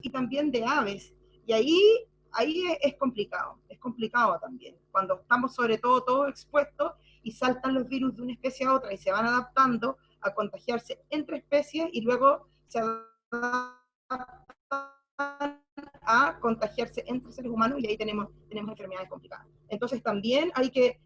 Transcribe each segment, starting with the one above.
y también de aves. Y ahí es complicado también. Cuando estamos sobre todo todos expuestos y saltan los virus de una especie a otra y se van adaptando a contagiarse entre especies y luego se adaptan a contagiarse entre seres humanos y ahí tenemos enfermedades complicadas. Entonces también hay que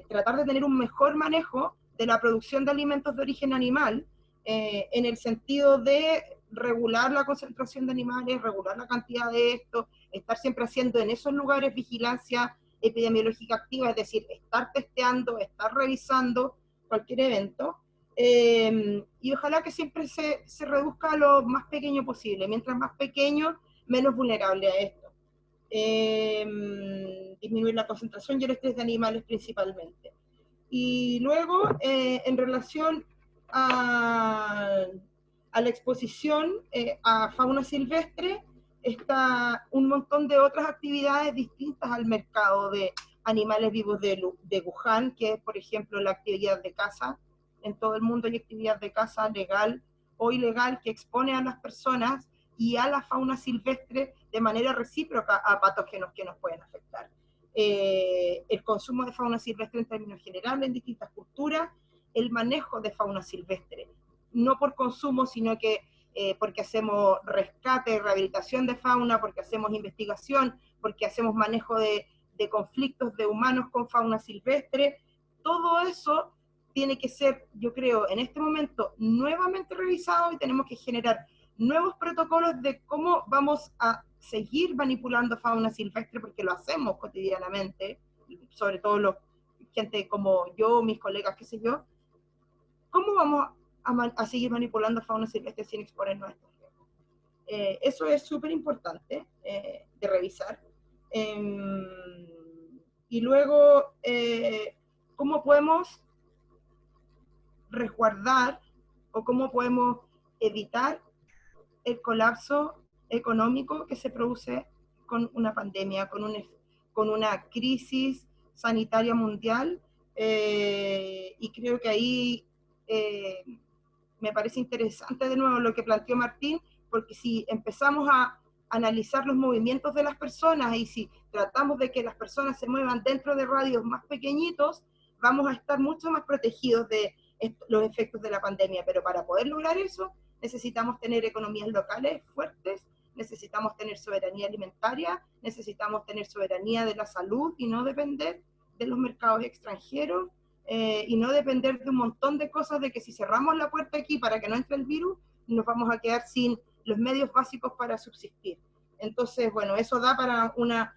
tratar de tener un mejor manejo de la producción de alimentos de origen animal, en el sentido de regular la concentración de animales, regular la cantidad de esto, estar siempre haciendo en esos lugares vigilancia epidemiológica activa, es decir, estar testeando, estar revisando cualquier evento, y ojalá que siempre se reduzca a lo más pequeño posible, mientras más pequeño, menos vulnerable a esto. Disminuir la concentración y el estrés de animales principalmente. Y luego, en relación a la exposición a fauna silvestre, está un montón de otras actividades distintas al mercado de animales vivos de Wuhan, que es, por ejemplo, la actividad de caza. En todo el mundo hay actividad de caza legal o ilegal que expone a las personas y a la fauna silvestre de manera recíproca a patógenos que nos pueden afectar. El consumo de fauna silvestre en términos generales en distintas culturas, el manejo de fauna silvestre, no por consumo, sino que porque hacemos rescate, rehabilitación de fauna, porque hacemos investigación, porque hacemos manejo de conflictos de humanos con fauna silvestre. Todo eso tiene que ser, yo creo, en este momento nuevamente revisado y tenemos que generar nuevos protocolos de cómo vamos a seguir manipulando fauna silvestre, porque lo hacemos cotidianamente, sobre todo gente como yo, mis colegas, qué sé yo. ¿Cómo vamos a seguir manipulando fauna silvestre sin exponernos a estos riesgos? Eso es súper importante de revisar. Y luego, ¿cómo podemos resguardar o cómo podemos evitar el colapso económico que se produce con una pandemia, con una crisis sanitaria mundial? Y creo que ahí me parece interesante de nuevo lo que planteó Martín, porque si empezamos a analizar los movimientos de las personas y si tratamos de que las personas se muevan dentro de radios más pequeñitos, vamos a estar mucho más protegidos de los efectos de la pandemia. Pero para poder lograr eso, necesitamos tener economías locales fuertes, necesitamos tener soberanía alimentaria, necesitamos tener soberanía de la salud y no depender de los mercados extranjeros, y no depender de un montón de cosas, de que si cerramos la puerta aquí para que no entre el virus, nos vamos a quedar sin los medios básicos para subsistir. Entonces, bueno, eso da para una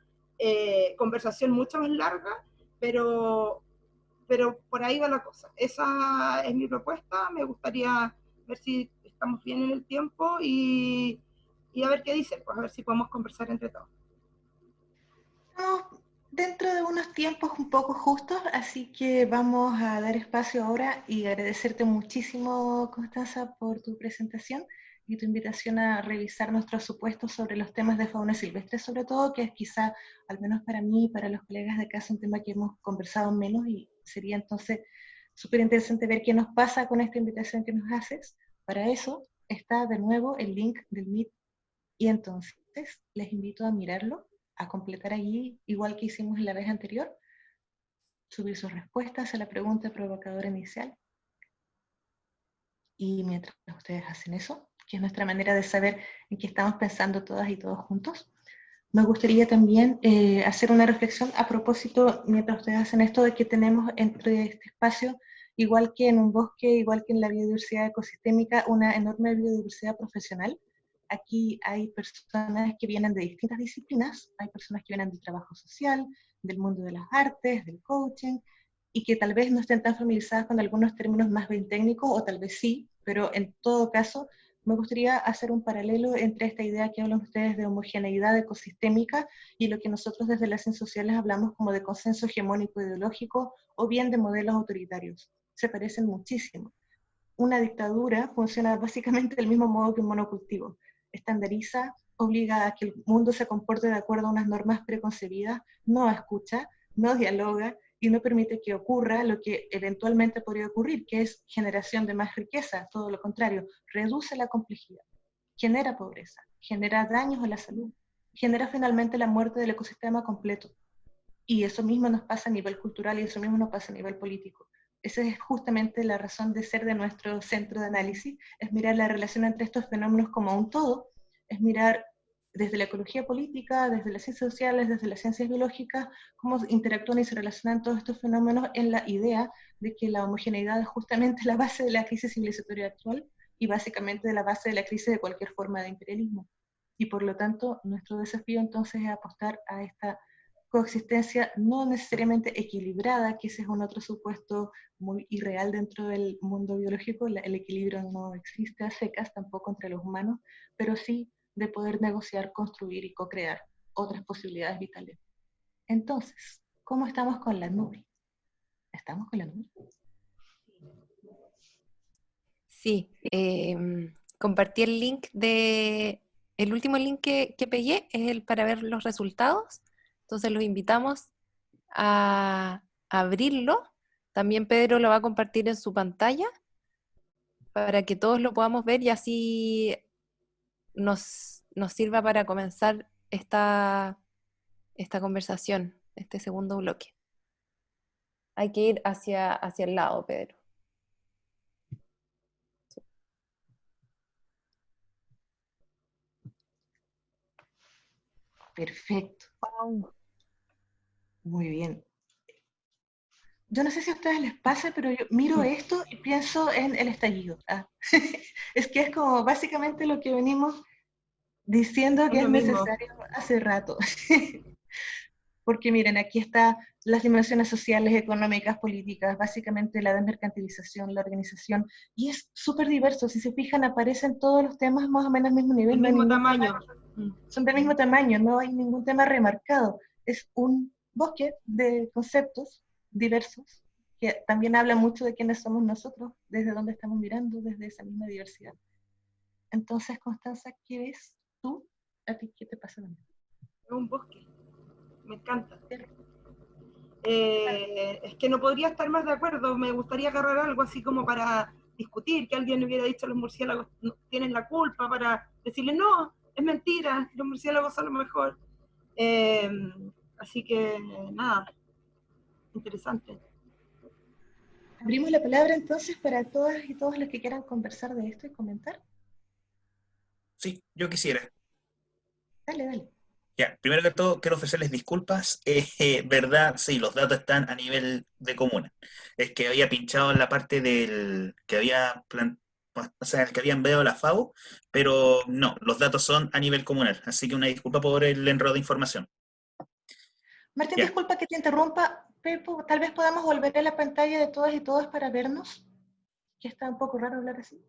conversación mucho más larga, pero por ahí va la cosa. Esa es mi propuesta. Me gustaría ver si estamos bien en el tiempo y a ver qué dicen, pues a ver si podemos conversar entre todos. Estamos dentro de unos tiempos un poco justos, así que vamos a dar espacio ahora y agradecerte muchísimo, Constanza, por tu presentación y tu invitación a revisar nuestros supuestos sobre los temas de fauna silvestre, sobre todo, que es quizá, al menos para mí y para los colegas de casa, un tema que hemos conversado menos y sería entonces súper interesante ver qué nos pasa con esta invitación que nos haces. Para eso está de nuevo el link del Meet y entonces les invito a mirarlo, a completar allí, igual que hicimos en la vez anterior, subir sus respuestas a la pregunta provocadora inicial. Y mientras ustedes hacen eso, que es nuestra manera de saber en qué estamos pensando todas y todos juntos, me gustaría también hacer una reflexión a propósito, mientras ustedes hacen esto, de que tenemos entre este espacio, igual que en un bosque, igual que en la biodiversidad ecosistémica, una enorme biodiversidad profesional. Aquí hay personas que vienen de distintas disciplinas, hay personas que vienen del trabajo social, del mundo de las artes, del coaching, y que tal vez no estén tan familiarizadas con algunos términos más bien técnicos, o tal vez sí, pero en todo caso me gustaría hacer un paralelo entre esta idea que hablan ustedes de homogeneidad ecosistémica y lo que nosotros desde las ciencias sociales hablamos como de consenso hegemónico ideológico o bien de modelos autoritarios. Se parecen muchísimo. Una dictadura funciona básicamente del mismo modo que un monocultivo. Estandariza, obliga a que el mundo se comporte de acuerdo a unas normas preconcebidas, no escucha, no dialoga y no permite que ocurra lo que eventualmente podría ocurrir, que es generación de más riqueza, todo lo contrario, reduce la complejidad, genera pobreza, genera daños a la salud, genera finalmente la muerte del ecosistema completo. Y eso mismo nos pasa a nivel cultural y eso mismo nos pasa a nivel político. Esa es justamente la razón de ser de nuestro centro de análisis, es mirar la relación entre estos fenómenos como un todo, es mirar desde la ecología política, desde las ciencias sociales, desde las ciencias biológicas, cómo interactúan y se relacionan todos estos fenómenos en la idea de que la homogeneidad es justamente la base de la crisis civilizatoria actual y básicamente de la base de la crisis de cualquier forma de imperialismo. Y por lo tanto, nuestro desafío entonces es apostar a esta coexistencia no necesariamente equilibrada, que ese es un otro supuesto muy irreal dentro del mundo biológico. El equilibrio no existe a secas tampoco entre los humanos, pero sí de poder negociar, construir y co-crear otras posibilidades vitales. Entonces, ¿cómo estamos con la nube? ¿Estamos con la nube? Sí, compartí el link el último link que pegué es el para ver los resultados, entonces los invitamos a abrirlo. También Pedro lo va a compartir en su pantalla para que todos lo podamos ver y así nos sirva para comenzar esta conversación, este segundo bloque. Hay que ir hacia el lado, Pedro. Perfecto. Muy bien. Yo no sé si a ustedes les pasa, pero yo miro esto y pienso en el estallido. Es que es como básicamente lo que venimos diciendo que es necesario hace rato. Porque miren, aquí están las dimensiones sociales, económicas, políticas, básicamente la desmercantilización, la organización, y es súper diverso. Si se fijan, aparecen todos los temas más o menos al mismo nivel. El mismo tamaño. Son del mismo tamaño, no hay ningún tema remarcado. Es un bosque de conceptos diversos, que también habla mucho de quiénes somos nosotros, desde dónde estamos mirando, desde esa misma diversidad. Entonces, Constanza, ¿qué ves tú? ¿A ti qué te pasa? Es un bosque, me encanta. Es que no podría estar más de acuerdo, me gustaría agarrar algo así como para discutir, que alguien hubiera dicho los murciélagos no, tienen la culpa, para decirle no, es mentira, los murciélagos son lo mejor. Así que nada, interesante. Abrimos la palabra entonces para todas y todos los que quieran conversar de esto y comentar. Sí, yo quisiera. Dale, dale. Ya, primero que todo, quiero ofrecerles disculpas. Verdad, sí, los datos están a nivel de comuna. Es que había pinchado en la parte del que había o sea, el que había enviado la FAO, pero no, los datos son a nivel comunal. Así que una disculpa por el enredo de información. Martín, Ya. disculpa que te interrumpa, Pepo, tal vez podamos volver a la pantalla de todas y todos para vernos, que está un poco raro hablar así.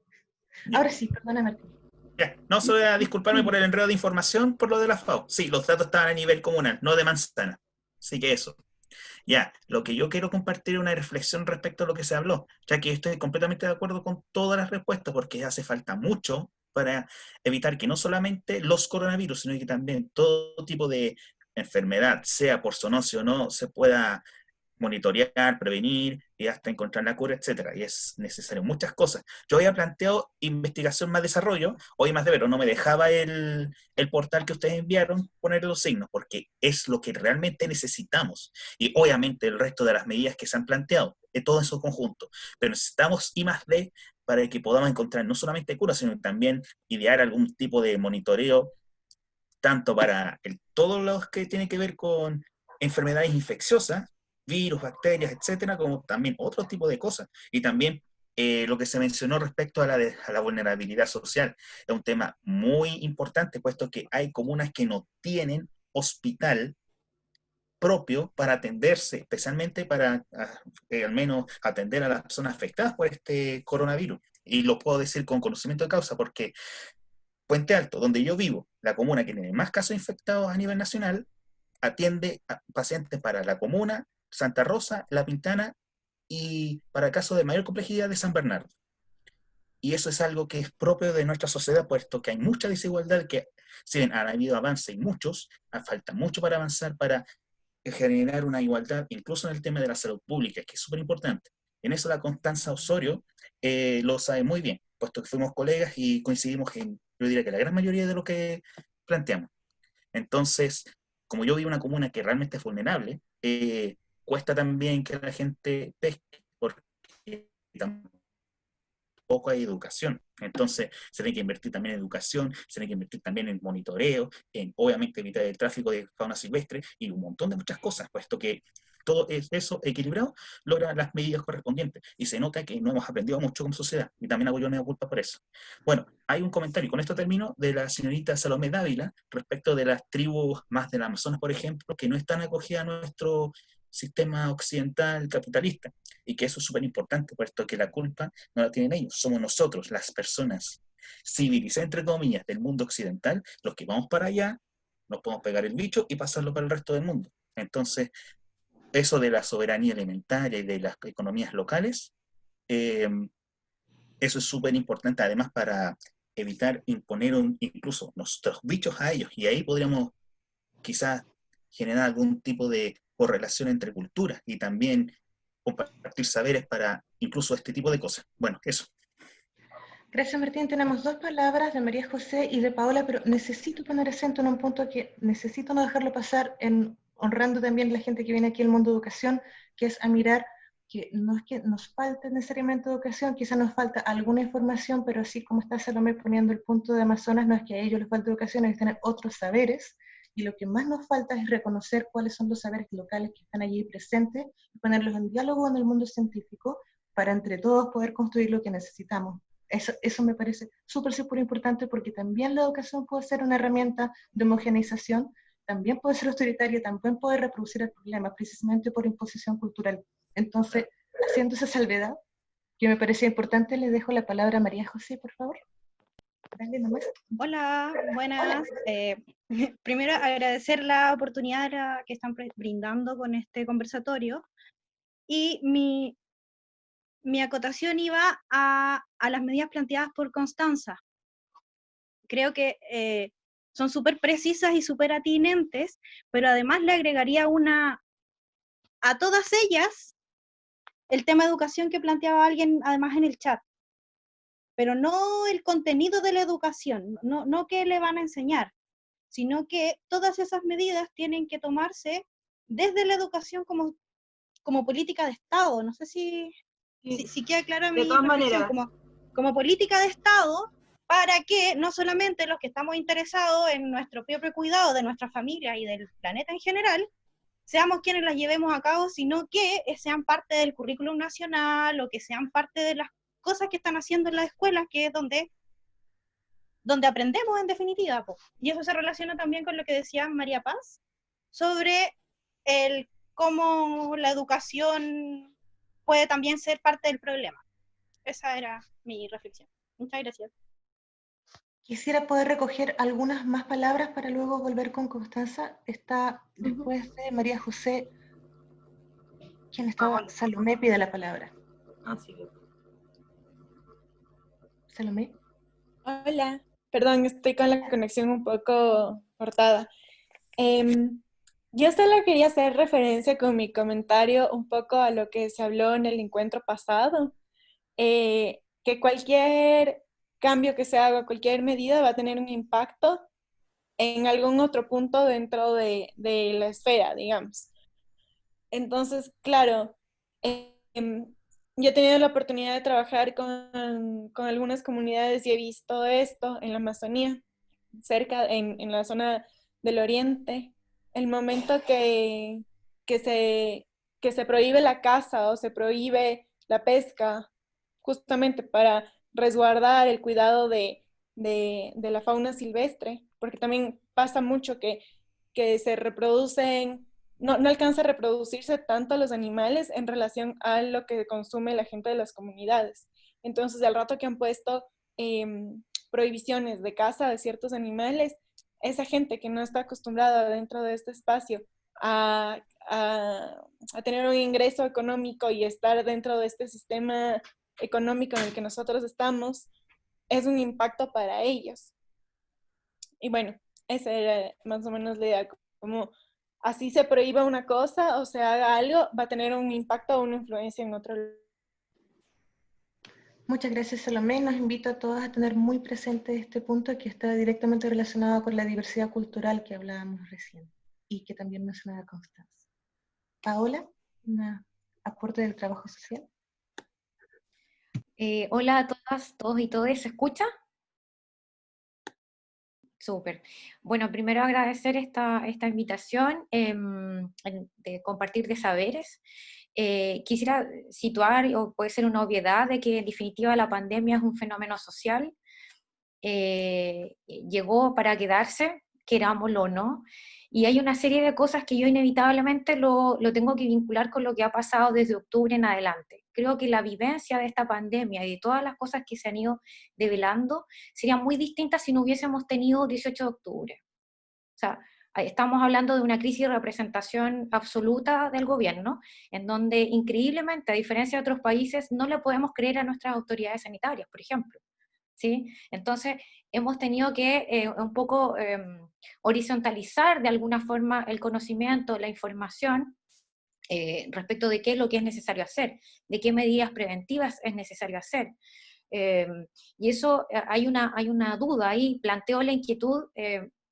Ya. Ahora sí, perdona, Martín. Ya, no solo a disculparme por el enredo de información por lo de la FAO. Sí, los datos estaban a nivel comunal, no de manzana. Así que eso. Ya, lo que yo quiero compartir es una reflexión respecto a lo que se habló, ya que estoy completamente de acuerdo con todas las respuestas, porque hace falta mucho para evitar que no solamente los coronavirus, sino que también todo tipo de enfermedad, sea por zoonosis o no, se pueda monitorear, prevenir y hasta encontrar la cura, etcétera. Y es necesario muchas cosas. Yo había planteado investigación más desarrollo, hoy más de veros no me dejaba el portal que ustedes enviaron poner los signos, porque es lo que realmente necesitamos. Y obviamente el resto de las medidas que se han planteado, de todo en su conjunto. Pero necesitamos I+D para que podamos encontrar no solamente cura, sino también idear algún tipo de monitoreo, tanto para todos los que tienen que ver con enfermedades infecciosas, virus, bacterias, etcétera, como también otro tipo de cosas. Y también lo que se mencionó respecto a la vulnerabilidad social. Es un tema muy importante, puesto que hay comunas que no tienen hospital propio para atenderse, especialmente para al menos atender a las personas afectadas por este coronavirus. Y lo puedo decir con conocimiento de causa, porque Puente Alto, donde yo vivo, la comuna que tiene más casos infectados a nivel nacional, atiende a pacientes para la comuna, Santa Rosa, La Pintana y para casos de mayor complejidad de San Bernardo. Y eso es algo que es propio de nuestra sociedad, puesto que hay mucha desigualdad, que si bien han habido avances y muchos, falta mucho para avanzar para generar una igualdad, incluso en el tema de la salud pública, que es súper importante. En eso la Constanza Osorio lo sabe muy bien, puesto que fuimos colegas y coincidimos en yo diría que la gran mayoría de lo que planteamos. Entonces, como yo vivo en una comuna que realmente es vulnerable, cuesta también que la gente pesque, porque tampoco hay educación. Entonces, se tiene que invertir también en educación, se tiene que invertir también en monitoreo, en obviamente evitar el tráfico de fauna silvestre y un montón de muchas cosas, puesto que todo eso equilibrado logra las medidas correspondientes. Y se nota que no hemos aprendido mucho como sociedad, y también hago yo una culpa por eso. Bueno, hay un comentario, y con esto termino, de la señorita Salomé Dávila, respecto de las tribus más del Amazonas, por ejemplo, que no están acogidas a nuestro sistema occidental capitalista, y que eso es súper importante, puesto que la culpa no la tienen ellos, somos nosotros, las personas civilizadas, entre comillas, del mundo occidental, los que vamos para allá, nos podemos pegar el bicho y pasarlo para el resto del mundo. Entonces, eso de la soberanía alimentaria y de las economías locales, eso es súper importante, además para evitar imponer incluso nuestros bichos a ellos, y ahí podríamos quizás generar algún tipo de correlación entre culturas y también compartir saberes para incluso este tipo de cosas. Bueno, eso. Gracias, Martín. Tenemos 2 palabras de María José y de Paola, pero necesito poner acento en un punto que necesito no dejarlo pasar, honrando también a la gente que viene aquí al mundo de educación, que es a mirar que no es que nos falte necesariamente educación, quizás nos falta alguna información, pero así como está Salomé poniendo el punto de Amazonas, no es que a ellos les falte educación, es tener otros saberes, y lo que más nos falta es reconocer cuáles son los saberes locales que están allí presentes, y ponerlos en diálogo en el mundo científico, para entre todos poder construir lo que necesitamos. Eso me parece súper importante, porque también la educación puede ser una herramienta de homogeneización, también puede ser autoritaria, también puede reproducir el problema, precisamente por imposición cultural. Entonces, haciendo esa salvedad, que me parece importante, le dejo la palabra a María José, por favor. Dale nomás. Hola, buenas. Primero, agradecer la oportunidad que están brindando con este conversatorio. Y mi acotación iba a las medidas planteadas por Constanza. Creo que son súper precisas y súper atinentes, pero además le agregaría a todas ellas el tema de educación que planteaba alguien además en el chat, pero no el contenido de la educación, no qué le van a enseñar, sino que todas esas medidas tienen que tomarse desde la educación como política de Estado. No sé si queda clara mi todas reflexión, maneras, como política de Estado, para que no solamente los que estamos interesados en nuestro propio cuidado de nuestra familia y del planeta en general, seamos quienes las llevemos a cabo, sino que sean parte del currículum nacional, o que sean parte de las cosas que están haciendo en las escuelas, que es donde aprendemos en definitiva. Y eso se relaciona también con lo que decía María Paz, sobre cómo la educación puede también ser parte del problema. Esa era mi reflexión. Muchas gracias. Quisiera poder recoger algunas más palabras para luego volver con Constanza. Está después de María José. ¿Quién estaba? Salomé pide la palabra. Sí. Salomé. Hola, perdón, estoy con la conexión un poco cortada. Yo solo quería hacer referencia con mi comentario un poco a lo que se habló en el encuentro pasado, que cualquier cambio que se haga, cualquier medida va a tener un impacto en algún otro punto dentro de la esfera, digamos. Entonces, claro, yo he tenido la oportunidad de trabajar con algunas comunidades y he visto esto en la Amazonía, cerca, en la zona del oriente. El momento que se prohíbe la caza o se prohíbe la pesca, justamente para resguardar el cuidado de la fauna silvestre, porque también pasa mucho que se reproducen, no alcanza a reproducirse tanto los animales en relación a lo que consume la gente de las comunidades. Entonces, al rato que han puesto prohibiciones de caza de ciertos animales, esa gente que no está acostumbrada dentro de este espacio a tener un ingreso económico y estar dentro de este sistema económico en el que nosotros estamos, es un impacto para ellos. Y bueno, esa era más o menos la idea, como así se prohíba una cosa o se haga algo, va a tener un impacto o una influencia en otro. Muchas gracias, Salomé. Nos invito a todos a tener muy presente este punto que está directamente relacionado con la diversidad cultural que hablábamos recién y que también mencionaba Constanza. Paola, un aporte del trabajo social. Hola a todas, todos y todes, ¿se escucha? Súper. Bueno, primero agradecer esta invitación de compartir de saberes. Quisiera situar, o puede ser una obviedad, de que en definitiva la pandemia es un fenómeno social, llegó para quedarse, querámoslo o no, y hay una serie de cosas que yo inevitablemente lo tengo que vincular con lo que ha pasado desde octubre en adelante. Creo que la vivencia de esta pandemia y de todas las cosas que se han ido develando sería muy distinta si no hubiésemos tenido 18 de octubre. O sea, estamos hablando de una crisis de representación absoluta del gobierno, en donde increíblemente, a diferencia de otros países, no le podemos creer a nuestras autoridades sanitarias, por ejemplo. ¿Sí? Entonces, hemos tenido que un poco horizontalizar de alguna forma el conocimiento, la información, respecto de qué es lo que es necesario hacer, de qué medidas preventivas es necesario hacer. Y eso, hay una duda ahí, planteo la inquietud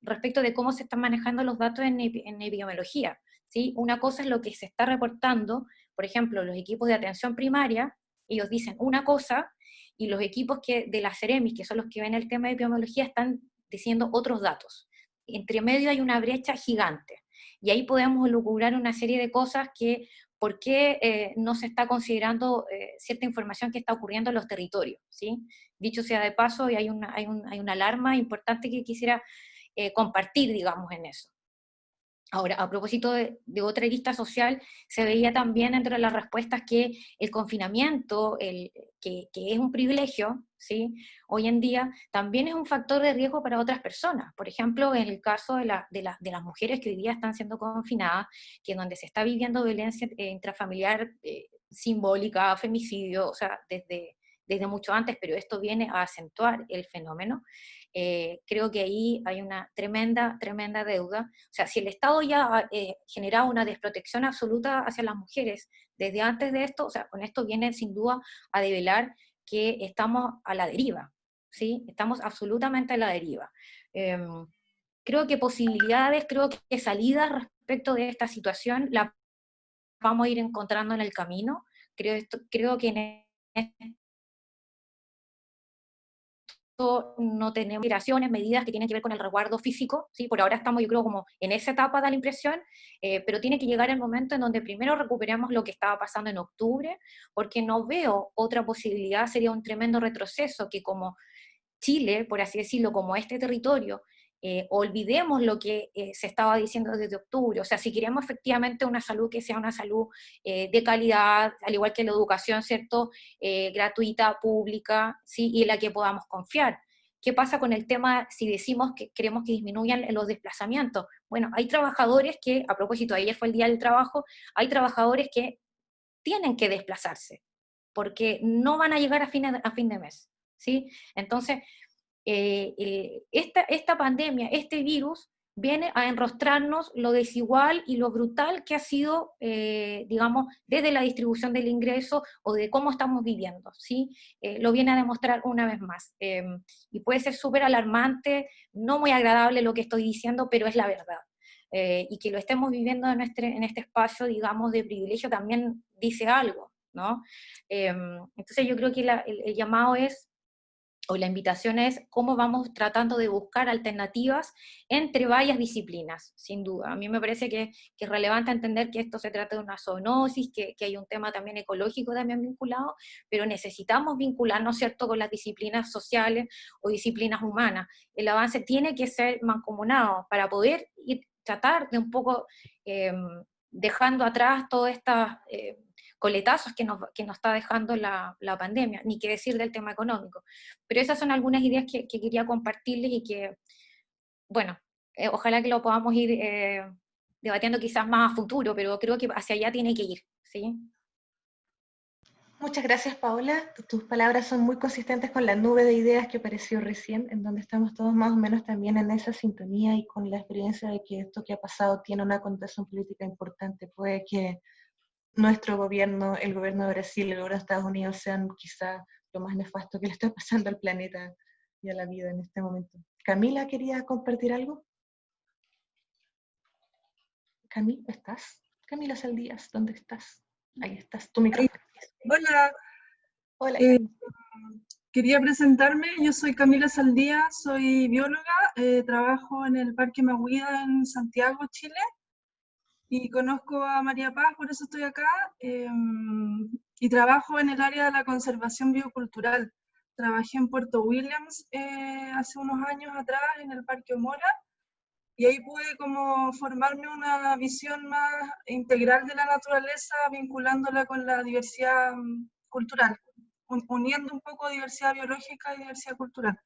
respecto de cómo se están manejando los datos en epidemiología. ¿Sí? Una cosa es lo que se está reportando, por ejemplo, los equipos de atención primaria, ellos dicen una cosa, y los equipos de la Ceremis, que son los que ven el tema de epidemiología, están diciendo otros datos. Entre medio hay una brecha gigante, y ahí podemos lograr una serie de cosas que, ¿por qué no se está considerando cierta información que está ocurriendo en los territorios? ¿Sí? Dicho sea de paso, y hay una alarma importante que quisiera compartir, digamos, en eso. Ahora, a propósito de otra lista social, se veía también entre las respuestas que el confinamiento, que es un privilegio, ¿sí? Hoy en día, también es un factor de riesgo para otras personas. Por ejemplo, en el caso de las mujeres que hoy día están siendo confinadas, que en donde se está viviendo violencia intrafamiliar simbólica, femicidio, o sea, desde mucho antes, pero esto viene a acentuar el fenómeno. Creo que ahí hay una tremenda deuda. O sea, si el Estado ya ha generado una desprotección absoluta hacia las mujeres desde antes de esto, o sea, con esto viene sin duda a develar que estamos a la deriva, ¿sí? Estamos absolutamente a la deriva. Creo que posibilidades, creo que salidas respecto de esta situación la vamos a ir encontrando en el camino. Creo que en no tenemos consideraciones, medidas que tienen que ver con el resguardo físico, ¿sí? Por ahora estamos, yo creo, como en esa etapa de la impresión, pero tiene que llegar el momento en donde primero recuperemos lo que estaba pasando en octubre, porque no veo otra posibilidad, sería un tremendo retroceso que como Chile, por así decirlo, como este territorio, olvidemos lo que se estaba diciendo desde octubre. O sea, si queremos efectivamente una salud que sea una salud de calidad, al igual que la educación, ¿cierto? Gratuita, pública, ¿sí? Y en la que podamos confiar. ¿Qué pasa con el tema si decimos que queremos que disminuyan los desplazamientos? Bueno, hay trabajadores que, a propósito, ayer fue el Día del Trabajo, hay trabajadores que tienen que desplazarse, porque no van a llegar a fin de mes, ¿sí? Entonces, esta pandemia, este virus, viene a enrostrarnos lo desigual y lo brutal que ha sido, digamos, desde la distribución del ingreso o de cómo estamos viviendo, ¿sí? Lo viene a demostrar una vez más. Y puede ser súper alarmante, no muy agradable lo que estoy diciendo, pero es la verdad. Y que lo estemos viviendo en este espacio, digamos, de privilegio también dice algo, ¿no? Entonces yo creo que el llamado es, o la invitación es, cómo vamos tratando de buscar alternativas entre varias disciplinas, sin duda. A mí me parece que es relevante entender que esto se trata de una zoonosis, que hay un tema también ecológico también vinculado, pero necesitamos vincularnos, ¿cierto?, con las disciplinas sociales o disciplinas humanas. El avance tiene que ser mancomunado para poder tratar de un poco dejando atrás todas estas coletazos que nos está dejando la pandemia, ni qué decir del tema económico. Pero esas son algunas ideas que quería compartirles y que, bueno, ojalá que lo podamos ir debatiendo quizás más a futuro, pero creo que hacia allá tiene que ir, ¿sí? Muchas gracias, Paola. Tus palabras son muy consistentes con la nube de ideas que apareció recién, en donde estamos todos más o menos también en esa sintonía y con la experiencia de que esto que ha pasado tiene una connotación política importante. Puede que nuestro gobierno, el gobierno de Brasil, el gobierno de Estados Unidos sean quizá lo más nefasto que le está pasando al planeta y a la vida en este momento. Camila, ¿quería compartir algo? Camila, ¿estás? Camila Saldías, ¿dónde estás? Ahí estás, tu micrófono. Hola, Hola, eh, Camila. quería presentarme. Yo soy Camila Saldía, soy bióloga, trabajo en el Parque Mahuida en Santiago, Chile, y conozco a María Paz, por eso estoy acá, y trabajo en el área de la conservación biocultural. Trabajé en Puerto Williams hace unos años atrás en el Parque Omora, y ahí pude como formarme una visión más integral de la naturaleza, vinculándola con la diversidad cultural, uniendo un poco diversidad biológica y diversidad cultural.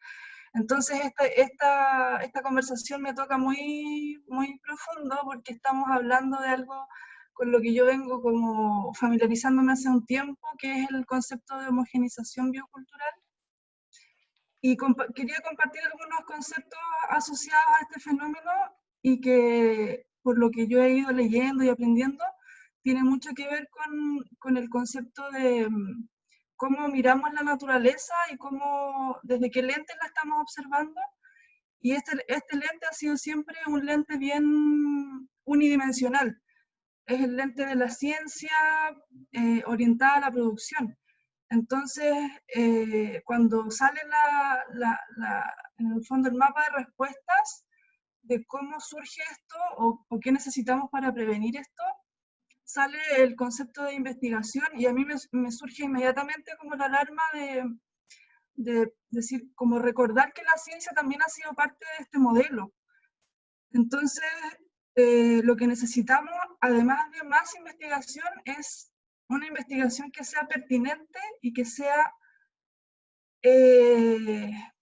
Entonces esta conversación me toca muy, muy profundo porque estamos hablando de algo con lo que yo vengo como familiarizándome hace un tiempo, que es el concepto de homogeneización biocultural. Y quería compartir algunos conceptos asociados a este fenómeno y que, por lo que yo he ido leyendo y aprendiendo, tiene mucho que ver con el concepto de cómo miramos la naturaleza y cómo, desde qué lente la estamos observando. Y este lente ha sido siempre un lente bien unidimensional. Es el lente de la ciencia orientada a la producción. Entonces, cuando sale en el fondo el mapa de respuestas de cómo surge esto o qué necesitamos para prevenir esto, sale el concepto de investigación y a mí me surge inmediatamente como la alarma de decir, como recordar que la ciencia también ha sido parte de este modelo. Entonces, lo que necesitamos, además de más investigación, es una investigación que sea pertinente y que sea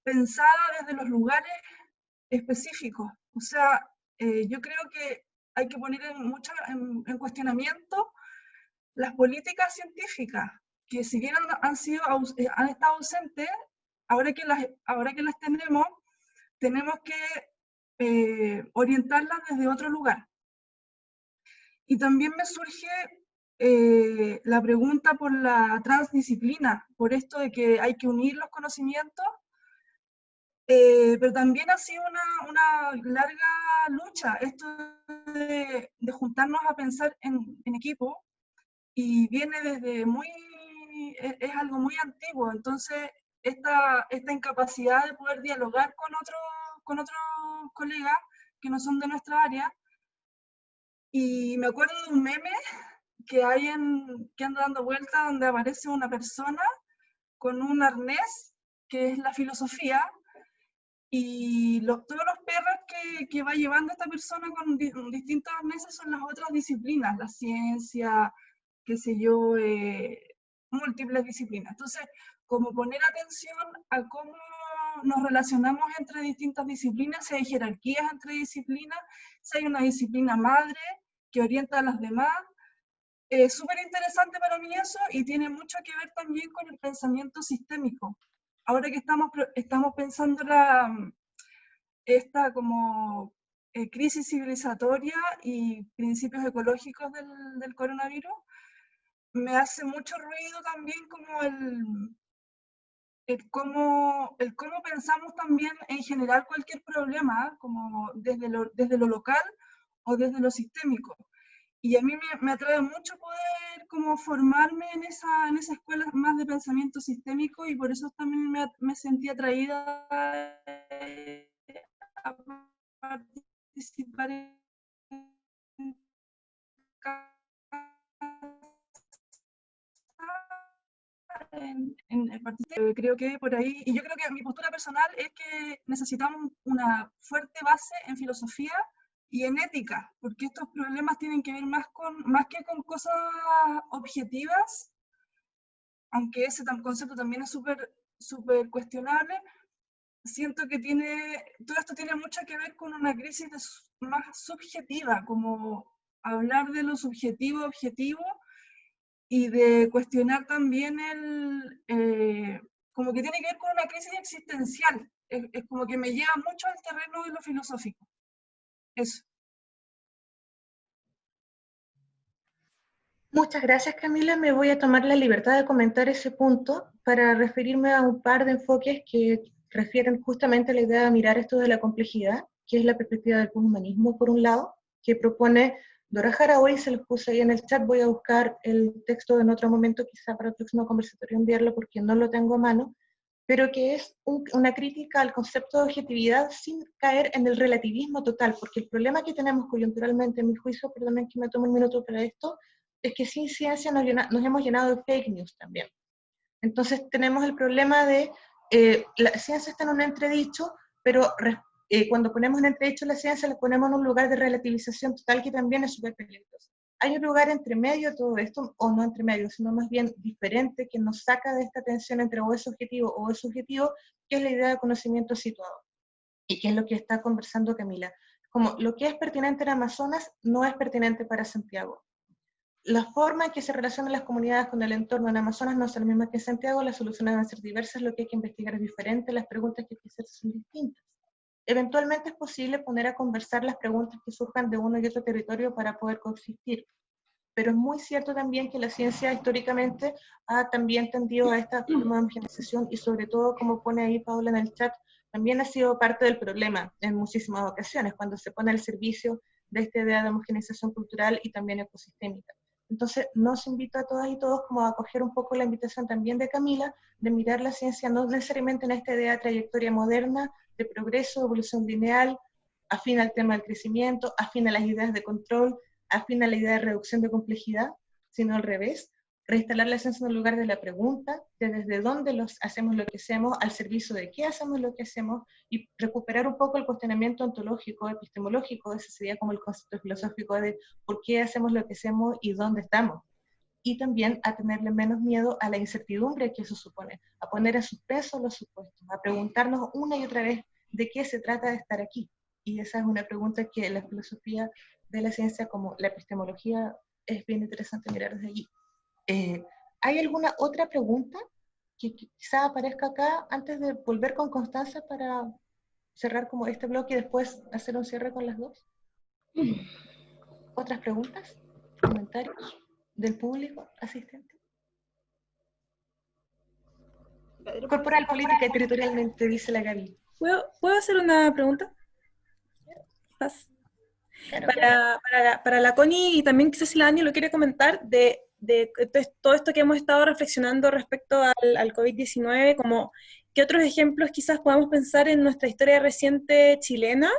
pensada desde los lugares específicos. O sea, yo creo que hay que poner en cuestionamiento las políticas científicas, que si bien han estado ausentes, ahora que las tenemos que orientarlas desde otro lugar. Y también me surge la pregunta por la transdisciplina, por esto de que hay que unir los conocimientos, pero también ha sido una larga lucha, esto de juntarnos a pensar en equipo, y viene desde es algo muy antiguo. Entonces esta incapacidad de poder dialogar con otros colegas que no son de nuestra área. Y me acuerdo de un meme que anda dando vuelta, donde aparece una persona con un arnés, que es la filosofía, y todos los perros que va llevando esta persona con distintos arneses son las otras disciplinas, la ciencia, qué sé yo, múltiples disciplinas. Entonces, como poner atención a cómo nos relacionamos entre distintas disciplinas, si hay jerarquías entre disciplinas, si hay una disciplina madre que orienta a las demás. Es súper interesante para mí eso, y tiene mucho que ver también con el pensamiento sistémico. Ahora que estamos pensando esta como crisis civilizatoria y principios ecológicos del coronavirus, me hace mucho ruido también como el cómo pensamos también en general cualquier problema, como desde lo local o desde lo sistémico. Y a mí me atrae mucho poder como formarme en esa escuela más de pensamiento sistémico, y por eso también me sentí atraída a participar en el partido. Creo que por ahí, y yo creo que mi postura personal es que necesitamos una fuerte base en filosofía y en ética, porque estos problemas tienen que ver más que con cosas objetivas, aunque ese concepto también es súper cuestionable. Siento que todo esto tiene mucho que ver con una crisis más subjetiva, como hablar de lo subjetivo, objetivo, y de cuestionar también como que tiene que ver con una crisis existencial. Es como que me lleva mucho al terreno de lo filosófico. Eso. Muchas gracias, Camila. Me voy a tomar la libertad de comentar ese punto para referirme a un par de enfoques que refieren justamente a la idea de mirar esto de la complejidad, que es la perspectiva del poshumanismo, por un lado, que propone Dora Haraway, se los puse ahí en el chat, voy a buscar el texto en otro momento, quizá para el próximo conversatorio enviarlo porque no lo tengo a mano, pero que es una crítica al concepto de objetividad sin caer en el relativismo total, porque el problema que tenemos coyunturalmente, en mi juicio, perdonen que me tome un minuto para esto, es que sin ciencia nos hemos llenado de fake news también. Entonces tenemos el problema de, la ciencia está en un entredicho, pero cuando ponemos en entredicho la ciencia, la ponemos en un lugar de relativización total que también es súper peligroso. Hay un lugar entre medio de todo esto, o no entre medio, sino más bien diferente, que nos saca de esta tensión entre o es objetivo o es subjetivo, que es la idea de conocimiento situado. Y que es lo que está conversando Camila. Como lo que es pertinente en Amazonas no es pertinente para Santiago. La forma en que se relacionan las comunidades con el entorno en Amazonas no son las mismas que en Santiago, las soluciones van a ser diversas, lo que hay que investigar es diferente, las preguntas que hay que hacer son distintas. Eventualmente es posible poner a conversar las preguntas que surjan de uno y otro territorio para poder coexistir, pero es muy cierto también que la ciencia históricamente ha también tendido a esta forma de homogeneización y sobre todo, como pone ahí Paula en el chat, también ha sido parte del problema en muchísimas ocasiones, cuando se pone al servicio de esta idea de homogeneización cultural y también ecosistémica. Entonces, nos invito a todas y todos como a acoger un poco la invitación también de Camila, de mirar la ciencia no necesariamente en esta idea de trayectoria moderna, de progreso, evolución lineal, afín al tema del crecimiento, afín a las ideas de control, afín a la idea de reducción de complejidad, sino al revés, reinstalar la ciencia en el lugar de la pregunta, de desde dónde hacemos lo que hacemos, al servicio de qué hacemos lo que hacemos, y recuperar un poco el cuestionamiento ontológico, epistemológico, ese sería como el concepto filosófico de por qué hacemos lo que hacemos y dónde estamos. Y también a tenerle menos miedo a la incertidumbre que eso supone, a poner en suspenso los supuestos, a preguntarnos una y otra vez de qué se trata de estar aquí. Y esa es una pregunta que la filosofía de la ciencia, como la epistemología, es bien interesante mirar desde allí. ¿Hay alguna otra pregunta que quizá aparezca acá antes de volver con Constanza para cerrar como este bloque y después hacer un cierre con las dos? ¿Otras preguntas? ¿Comentarios del público asistente? Corporal, política y territorialmente, dice la Gaby. ¿Puedo hacer una pregunta? ¿Paz? Claro. Para la Connie, y también quizás si la Dani lo quiere comentar, de todo esto que hemos estado reflexionando respecto al COVID-19, como qué otros ejemplos quizás podamos pensar en nuestra historia reciente chilena,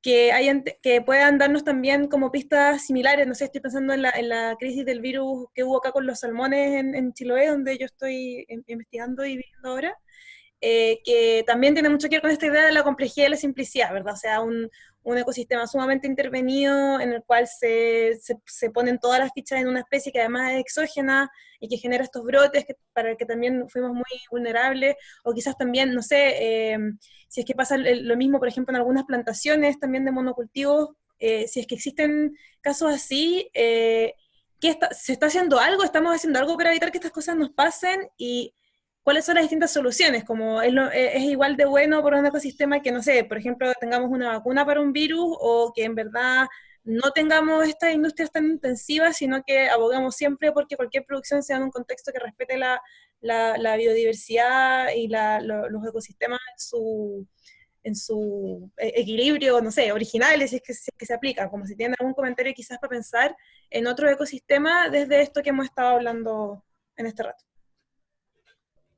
que puedan darnos también como pistas similares. No sé, estoy pensando en la crisis del virus que hubo acá con los salmones en Chiloé, donde yo estoy investigando y viviendo ahora. Que también tiene mucho que ver con esta idea de la complejidad y la simplicidad, ¿verdad? O sea, un ecosistema sumamente intervenido en el cual se ponen todas las fichas en una especie que además es exógena y que genera estos brotes para el que también fuimos muy vulnerables, o quizás también, no sé, si es que pasa lo mismo, por ejemplo, en algunas plantaciones también de monocultivos, si es que existen casos así, ¿se está haciendo algo? ¿Estamos haciendo algo para evitar que estas cosas nos pasen? Y ¿cuáles son las distintas soluciones? Como es igual de bueno por un ecosistema que, no sé, por ejemplo, tengamos una vacuna para un virus, o que en verdad no tengamos estas industrias tan intensivas, sino que abogamos siempre porque cualquier producción sea en un contexto que respete la biodiversidad y los ecosistemas en su equilibrio, no sé, originales, si es que se aplica, como si tienen algún comentario quizás para pensar en otro ecosistema desde esto que hemos estado hablando en este rato.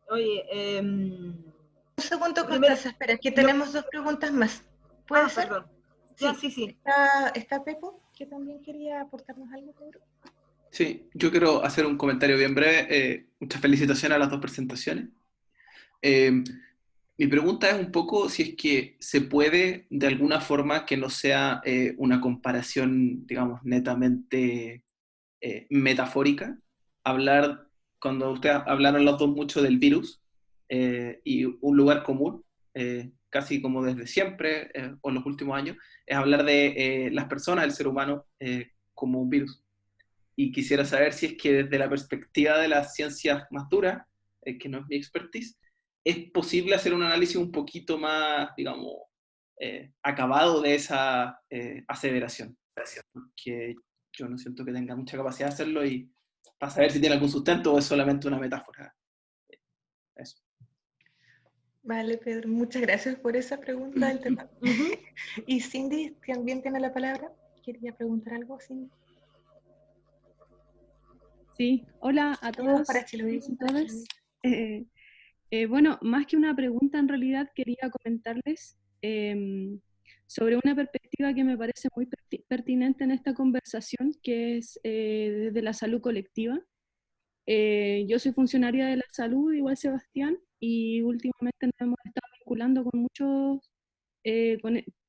Oye, un segundo, primero, Constanza, espera, aquí tenemos dos preguntas más. ¿Puede ser? Perdón. Ya, sí. ¿Está Pepo, que también quería aportarnos algo, Pedro? Sí, yo quiero hacer un comentario bien breve. Muchas felicitaciones a las dos presentaciones. Mi pregunta es un poco si es que se puede, de alguna forma, que no sea una comparación, digamos, netamente metafórica, hablar, cuando ustedes hablaron los dos mucho del virus y un lugar común, casi como desde siempre o en los últimos años, es hablar de las personas, el ser humano, como un virus. Y quisiera saber si es que desde la perspectiva de las ciencias más duras, que no es mi expertise, es posible hacer un análisis un poquito más, digamos, acabado de esa aseveración. Porque yo no siento que tenga mucha capacidad de hacerlo y para saber si tiene algún sustento o es solamente una metáfora. Eso. Vale, Pedro, muchas gracias por esa pregunta del tema. Y Cindy también tiene la palabra. ¿Quería preguntar algo, Cindy? Sí, hola a Saludos todos para Chiloé. y todas. Bueno, más que una pregunta, en realidad quería comentarles sobre una perspectiva que me parece muy pertinente en esta conversación, que es desde la salud colectiva. Yo soy funcionaria de la salud, igual Sebastián, y últimamente nos hemos estado vinculando con muchos,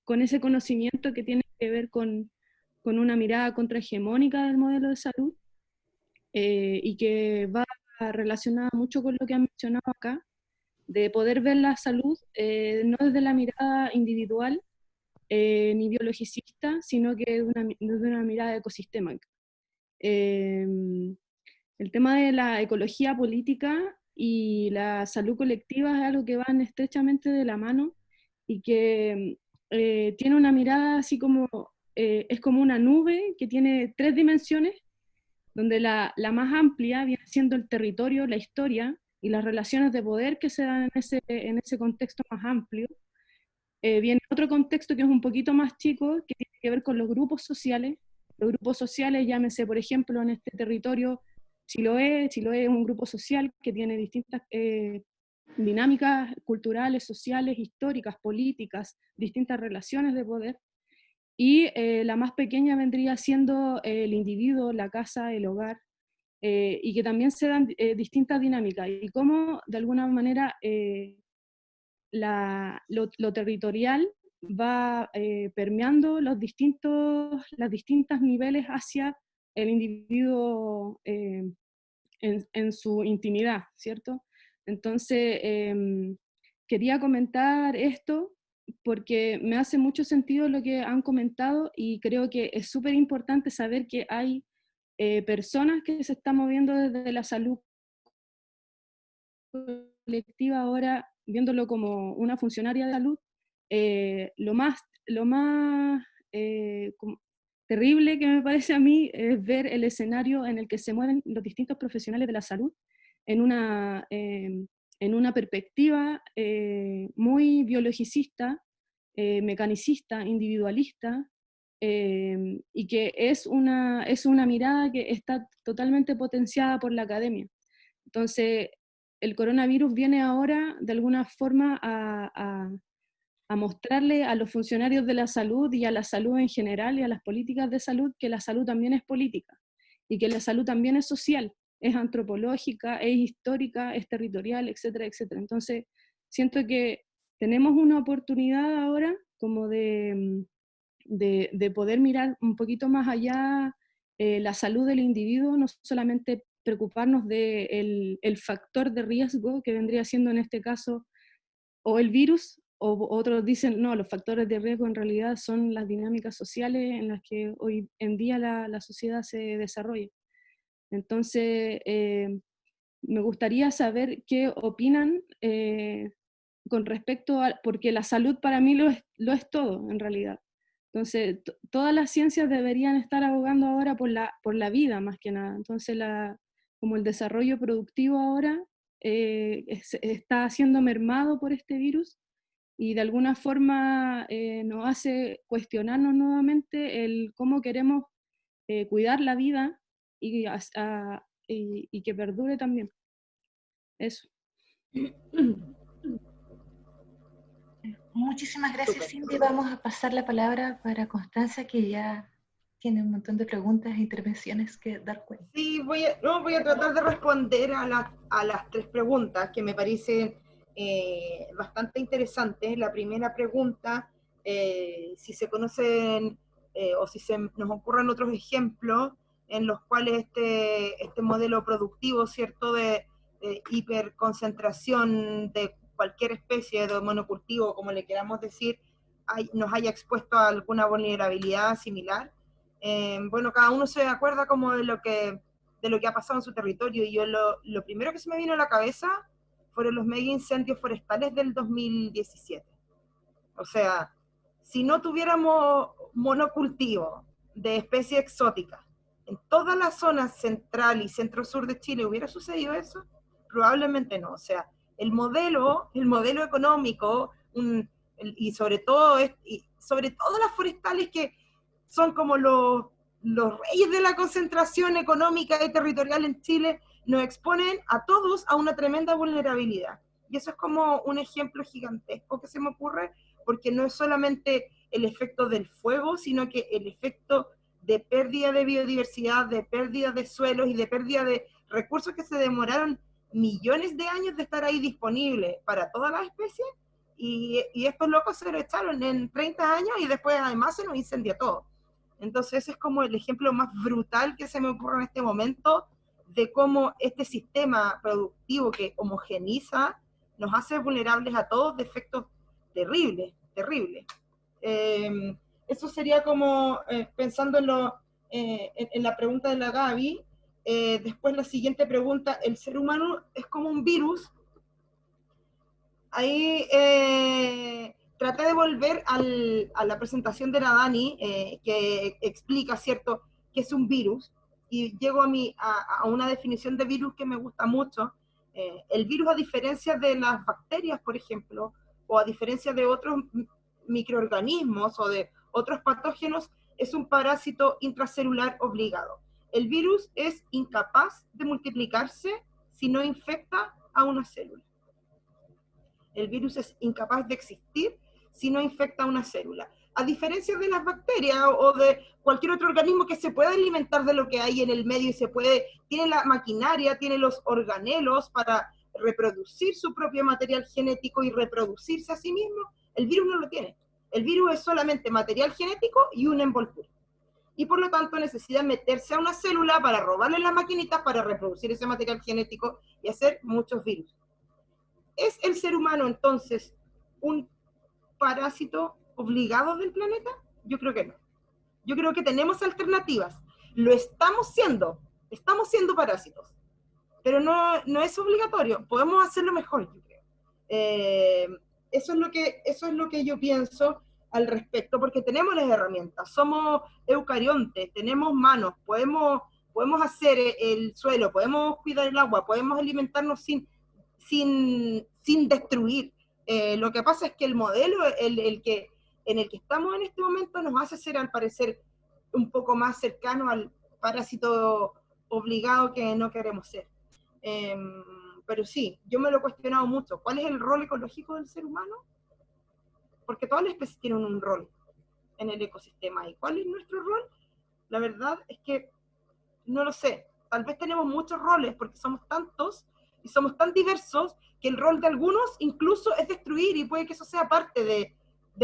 con ese conocimiento que tiene que ver con una mirada contrahegemónica del modelo de salud, y que va relacionada mucho con lo que han mencionado acá, de poder ver la salud no desde la mirada individual ni biologicista, sino que desde una mirada ecosistémica. El tema de la ecología política y la salud colectiva es algo que van estrechamente de la mano y que tiene una mirada así como, es como una nube que tiene 3 dimensiones, donde la más amplia viene siendo el territorio, la historia y las relaciones de poder que se dan en ese contexto más amplio. Viene otro contexto que es un poquito más chico, que tiene que ver con los grupos sociales. Los grupos sociales, llámese por ejemplo en este territorio, Chiloé es un grupo social que tiene distintas dinámicas culturales, sociales, históricas, políticas, distintas relaciones de poder. Y la más pequeña vendría siendo el individuo, la casa, el hogar, y que también se dan distintas dinámicas, y cómo de alguna manera lo territorial va permeando las distintas niveles hacia el individuo en su intimidad, ¿cierto? Entonces, quería comentar esto porque me hace mucho sentido lo que han comentado, y creo que es súper importante saber que hay personas que se están moviendo desde la salud colectiva ahora, viéndolo como una funcionaria de salud. Lo más terrible que me parece a mí es ver el escenario en el que se mueven los distintos profesionales de la salud en una perspectiva muy biologicista, mecanicista, individualista, y que es una mirada que está totalmente potenciada por la academia. Entonces, el coronavirus viene ahora de alguna forma a mostrarle a los funcionarios de la salud y a la salud en general y a las políticas de salud que la salud también es política, y que la salud también es social, es antropológica, es histórica, es territorial, etcétera, etcétera. Entonces, siento que tenemos una oportunidad ahora como de poder mirar un poquito más allá la salud del individuo, no solamente preocuparnos del el factor de riesgo que vendría siendo en este caso o el virus, o otros dicen, no, los factores de riesgo en realidad son las dinámicas sociales en las que hoy en día la sociedad se desarrolla. Entonces, me gustaría saber qué opinan con respecto a, porque la salud para mí lo es todo, en realidad. Entonces, todas las ciencias deberían estar abogando ahora por la vida, más que nada. Entonces, como el desarrollo productivo ahora está siendo mermado por este virus, y de alguna forma nos hace cuestionarnos nuevamente el cómo queremos cuidar la vida y que perdure también. Eso. Muchísimas gracias, Cindy. Vamos a pasar la palabra para Constanza, que ya tiene un montón de preguntas e intervenciones que dar cuenta. Sí, voy a tratar de responder a las 3 preguntas que me parecen bastante interesantes. La primera pregunta, si se conocen o si nos ocurren otros ejemplos en los cuales este modelo productivo, ¿cierto?, de hiperconcentración de cualquier especie de monocultivo, como le queramos decir, nos haya expuesto a alguna vulnerabilidad similar. Bueno, cada uno se acuerda como de lo que ha pasado en su territorio, y yo lo primero que se me vino a la cabeza fueron los mega incendios forestales del 2017. O sea, si no tuviéramos monocultivo de especies exóticas en toda la zona central y centro-sur de Chile hubiera sucedido eso, probablemente no. O sea, el modelo económico, y sobre todo las forestales, que son como los reyes de la concentración económica y territorial en Chile, nos exponen a todos a una tremenda vulnerabilidad. Y eso es como un ejemplo gigantesco que se me ocurre, porque no es solamente el efecto del fuego, sino que el efecto de pérdida de biodiversidad, de pérdida de suelos y de pérdida de recursos que se demoraron millones de años de estar ahí disponibles para todas las especies, y estos locos se lo echaron en 30 años y después además se nos incendia todo. Entonces ese es como el ejemplo más brutal que se me ocurre en este momento de cómo este sistema productivo que homogeniza nos hace vulnerables a todos de efectos terribles, terribles. Eso sería como, pensando en la pregunta de la Gaby. Después la siguiente pregunta, ¿el ser humano es como un virus? Ahí traté de volver a la presentación de la Dani, que explica, ¿cierto?, qué es un virus, y llego a una definición de virus que me gusta mucho. El virus, a diferencia de las bacterias, por ejemplo, o a diferencia de otros microorganismos o de otros patógenos, es un parásito intracelular obligado. El virus es incapaz de multiplicarse si no infecta a una célula. El virus es incapaz de existir si no infecta a una célula. A diferencia de las bacterias o de cualquier otro organismo que se puede alimentar de lo que hay en el medio y tiene la maquinaria, tiene los organelos para reproducir su propio material genético y reproducirse a sí mismo, el virus no lo tiene. El virus es solamente material genético y una envoltura. Y por lo tanto necesita meterse a una célula para robarle las maquinitas para reproducir ese material genético y hacer muchos virus. ¿Es el ser humano entonces un parásito obligado del planeta? Yo creo que no. Yo creo que tenemos alternativas. Lo estamos siendo parásitos, pero no es obligatorio. Podemos hacerlo mejor, yo creo. Eso es lo que yo pienso al respecto, porque tenemos las herramientas, somos eucariontes, tenemos manos, podemos hacer el suelo, podemos cuidar el agua, podemos alimentarnos sin destruir. Lo que pasa es que el modelo en el que estamos en este momento nos hace ser, al parecer, un poco más cercano al parásito obligado que no queremos ser. Pero sí, yo me lo he cuestionado mucho. ¿Cuál es el rol ecológico del ser humano? Porque todas las especies tienen un rol en el ecosistema. ¿Y cuál es nuestro rol? La verdad es que no lo sé. Tal vez tenemos muchos roles porque somos tantos y somos tan diversos que el rol de algunos incluso es destruir, y puede que eso sea parte de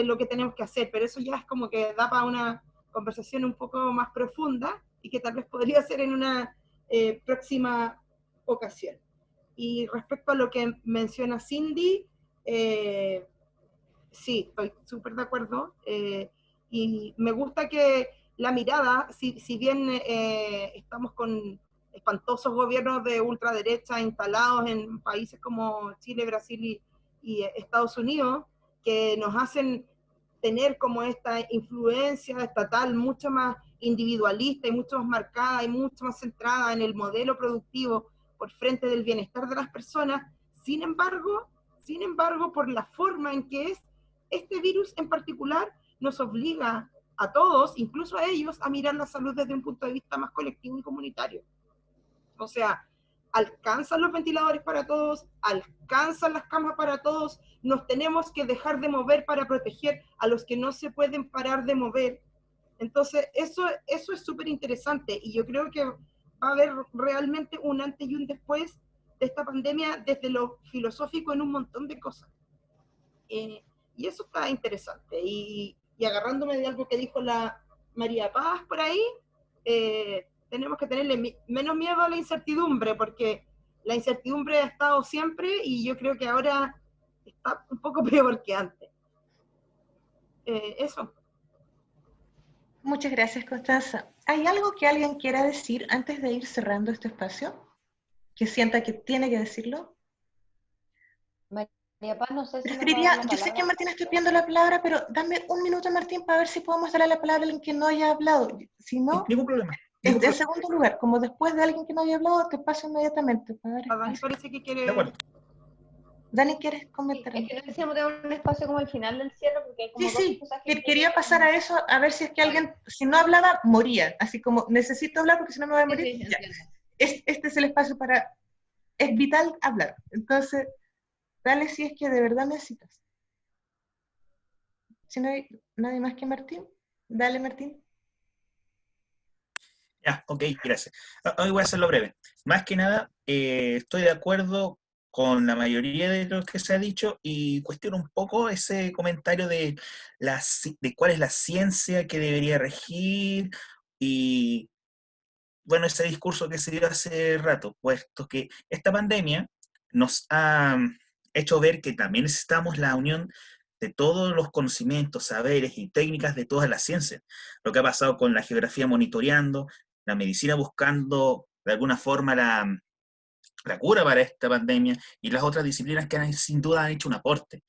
lo que tenemos que hacer, pero eso ya es como que da para una conversación un poco más profunda y que tal vez podría ser en una próxima ocasión. Y respecto a lo que menciona Cindy, sí, estoy súper de acuerdo, y me gusta que la mirada, si bien estamos con espantosos gobiernos de ultraderecha instalados en países como Chile, Brasil y Estados Unidos, que nos hacen tener como esta influencia estatal mucho más individualista y mucho más marcada y mucho más centrada en el modelo productivo por frente del bienestar de las personas. Sin embargo, por la forma en que es, este virus en particular nos obliga a todos, incluso a ellos, a mirar la salud desde un punto de vista más colectivo y comunitario. O sea, alcanzan los ventiladores para todos, alcanzan las camas para todos, nos tenemos que dejar de mover para proteger a los que no se pueden parar de mover. Entonces, eso es súper interesante, y yo creo que va a haber realmente un antes y un después de esta pandemia desde lo filosófico en un montón de cosas. Y eso está interesante. Y agarrándome de algo que dijo la María Paz por ahí, tenemos que tenerle menos miedo a la incertidumbre, porque la incertidumbre ha estado siempre y yo creo que ahora está un poco peor que antes. Eso. Muchas gracias, Constanza. ¿Hay algo que alguien quiera decir antes de ir cerrando este espacio? ¿Que sienta que tiene que decirlo? María Paz, no sé si Preferiría, yo sé que Martín está pidiendo la palabra, pero dame un minuto, Martín, para ver si podemos darle la palabra a alguien que no haya hablado. Si no, ningún problema. En segundo lugar, como después de alguien que no había hablado, te paso inmediatamente. Para dar A Dani espacio. parece que De quiere... acuerdo. Dani, ¿quieres Sí, comentar? es que no decíamos de un espacio como el final del cierre, porque hay como dos Sí, cosas que quería pasar a eso, a ver si es que alguien, si no hablaba, moría. Así como, necesito hablar porque si no me voy a Sí, morir. sí, Ya. entiendo. Este es el espacio para, es vital hablar. Entonces, dale si es que de verdad necesitas. Si no hay nadie más que Martín, dale Martín. Ya, ok, gracias. Hoy voy a hacerlo breve. Más que nada, estoy de acuerdo con la mayoría de lo que se ha dicho y cuestiono un poco ese comentario de, de cuál es la ciencia que debería regir y, bueno, ese discurso que se dio hace rato, puesto que esta pandemia nos ha hecho ver que también necesitamos la unión de todos los conocimientos, saberes y técnicas de todas las ciencias. Lo que ha pasado con la geografía monitoreando, la medicina buscando de alguna forma la cura para esta pandemia y las otras disciplinas que sin duda han hecho un aporte.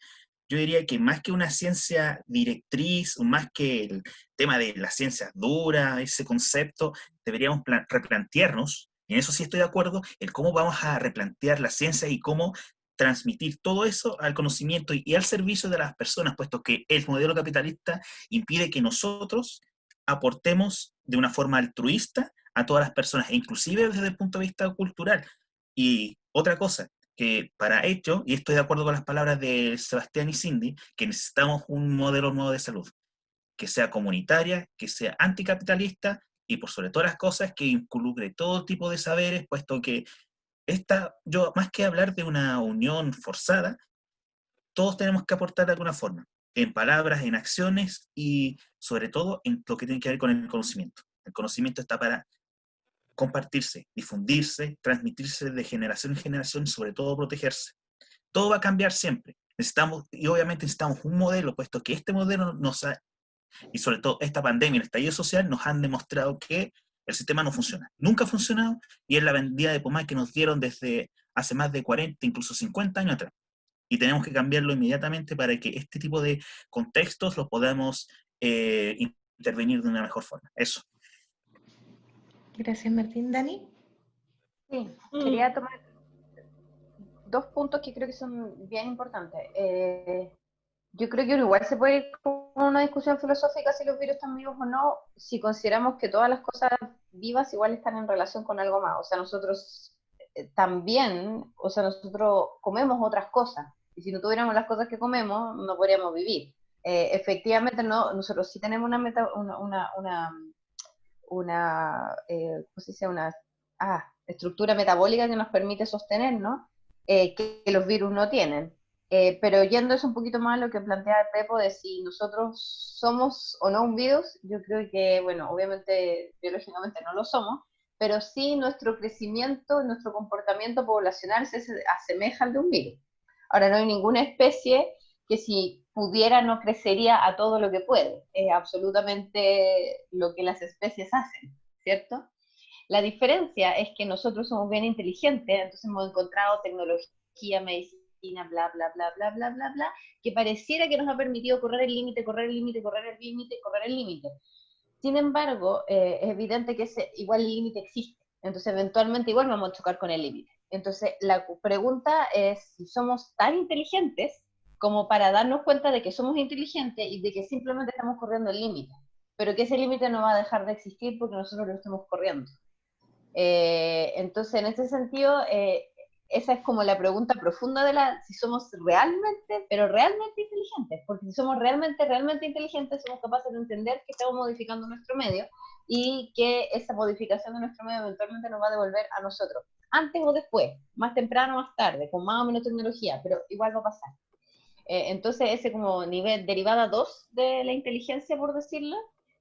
Yo diría que más que una ciencia directriz, o más que el tema de las ciencias duras, ese concepto, deberíamos replantearnos, y en eso sí estoy de acuerdo, el cómo vamos a replantear la ciencia y cómo transmitir todo eso al conocimiento y al servicio de las personas, puesto que el modelo capitalista impide que nosotros aportemos de una forma altruista a todas las personas, e inclusive desde el punto de vista cultural. Y otra cosa, que para ello, y estoy de acuerdo con las palabras de Sebastián y Cindy, que necesitamos un modelo nuevo de salud, que sea comunitaria, que sea anticapitalista y por sobre todas las cosas que involucre todo tipo de saberes, puesto que yo más que hablar de una unión forzada, todos tenemos que aportar de alguna forma, en palabras, en acciones y sobre todo en lo que tiene que ver con el conocimiento. El conocimiento está para compartirse, difundirse, transmitirse de generación en generación y sobre todo protegerse. Todo va a cambiar siempre. Necesitamos, y obviamente necesitamos un modelo, puesto que este modelo y sobre todo esta pandemia, el estallido social, nos han demostrado que el sistema no funciona. Nunca ha funcionado y es la vendida de pomada que nos dieron desde hace más de 40, incluso 50 años atrás. Y tenemos que cambiarlo inmediatamente para que este tipo de contextos los podamos intervenir de una mejor forma. Eso. Gracias Martín. Dani. Sí, quería tomar dos puntos que creo que son bien importantes. Yo creo que igual se puede ir con una discusión filosófica si los virus están vivos o no, si consideramos que todas las cosas vivas igual están en relación con algo más. O sea, nosotros también, o sea, nosotros comemos otras cosas. Y si no tuviéramos las cosas que comemos, no podríamos vivir. Efectivamente, no, nosotros sí tenemos ¿cómo se dice? Una estructura metabólica que nos permite sostenernos, que los virus no tienen. Pero yendo eso un poquito más a lo que plantea Pepo de si nosotros somos o no un virus, yo creo que, bueno, obviamente biológicamente no lo somos, pero sí nuestro crecimiento, nuestro comportamiento poblacional se asemeja al de un virus. Ahora, no hay ninguna especie que si pudiera no crecería a todo lo que puede. Es absolutamente lo que las especies hacen, ¿cierto? La diferencia es que nosotros somos bien inteligentes, entonces hemos encontrado tecnología, medicina, bla, bla, bla, bla, bla, bla, bla, que pareciera que nos ha permitido correr el límite, correr el límite, correr el límite, correr el límite. Sin embargo, es evidente que igual el límite existe, entonces eventualmente igual vamos a chocar con el límite. Entonces la pregunta es si somos tan inteligentes como para darnos cuenta de que somos inteligentes y de que simplemente estamos corriendo el límite, pero que ese límite no va a dejar de existir porque nosotros lo estamos corriendo. Entonces, en ese sentido, esa es como la pregunta profunda de si somos realmente, pero realmente inteligentes, porque si somos realmente, realmente inteligentes, somos capaces de entender que estamos modificando nuestro medio y que esa modificación de nuestro medio eventualmente nos va a devolver a nosotros, antes o después, más temprano o más tarde, con más o menos tecnología, pero igual va a pasar. Entonces, ese como nivel derivada 2 de la inteligencia, por decirlo,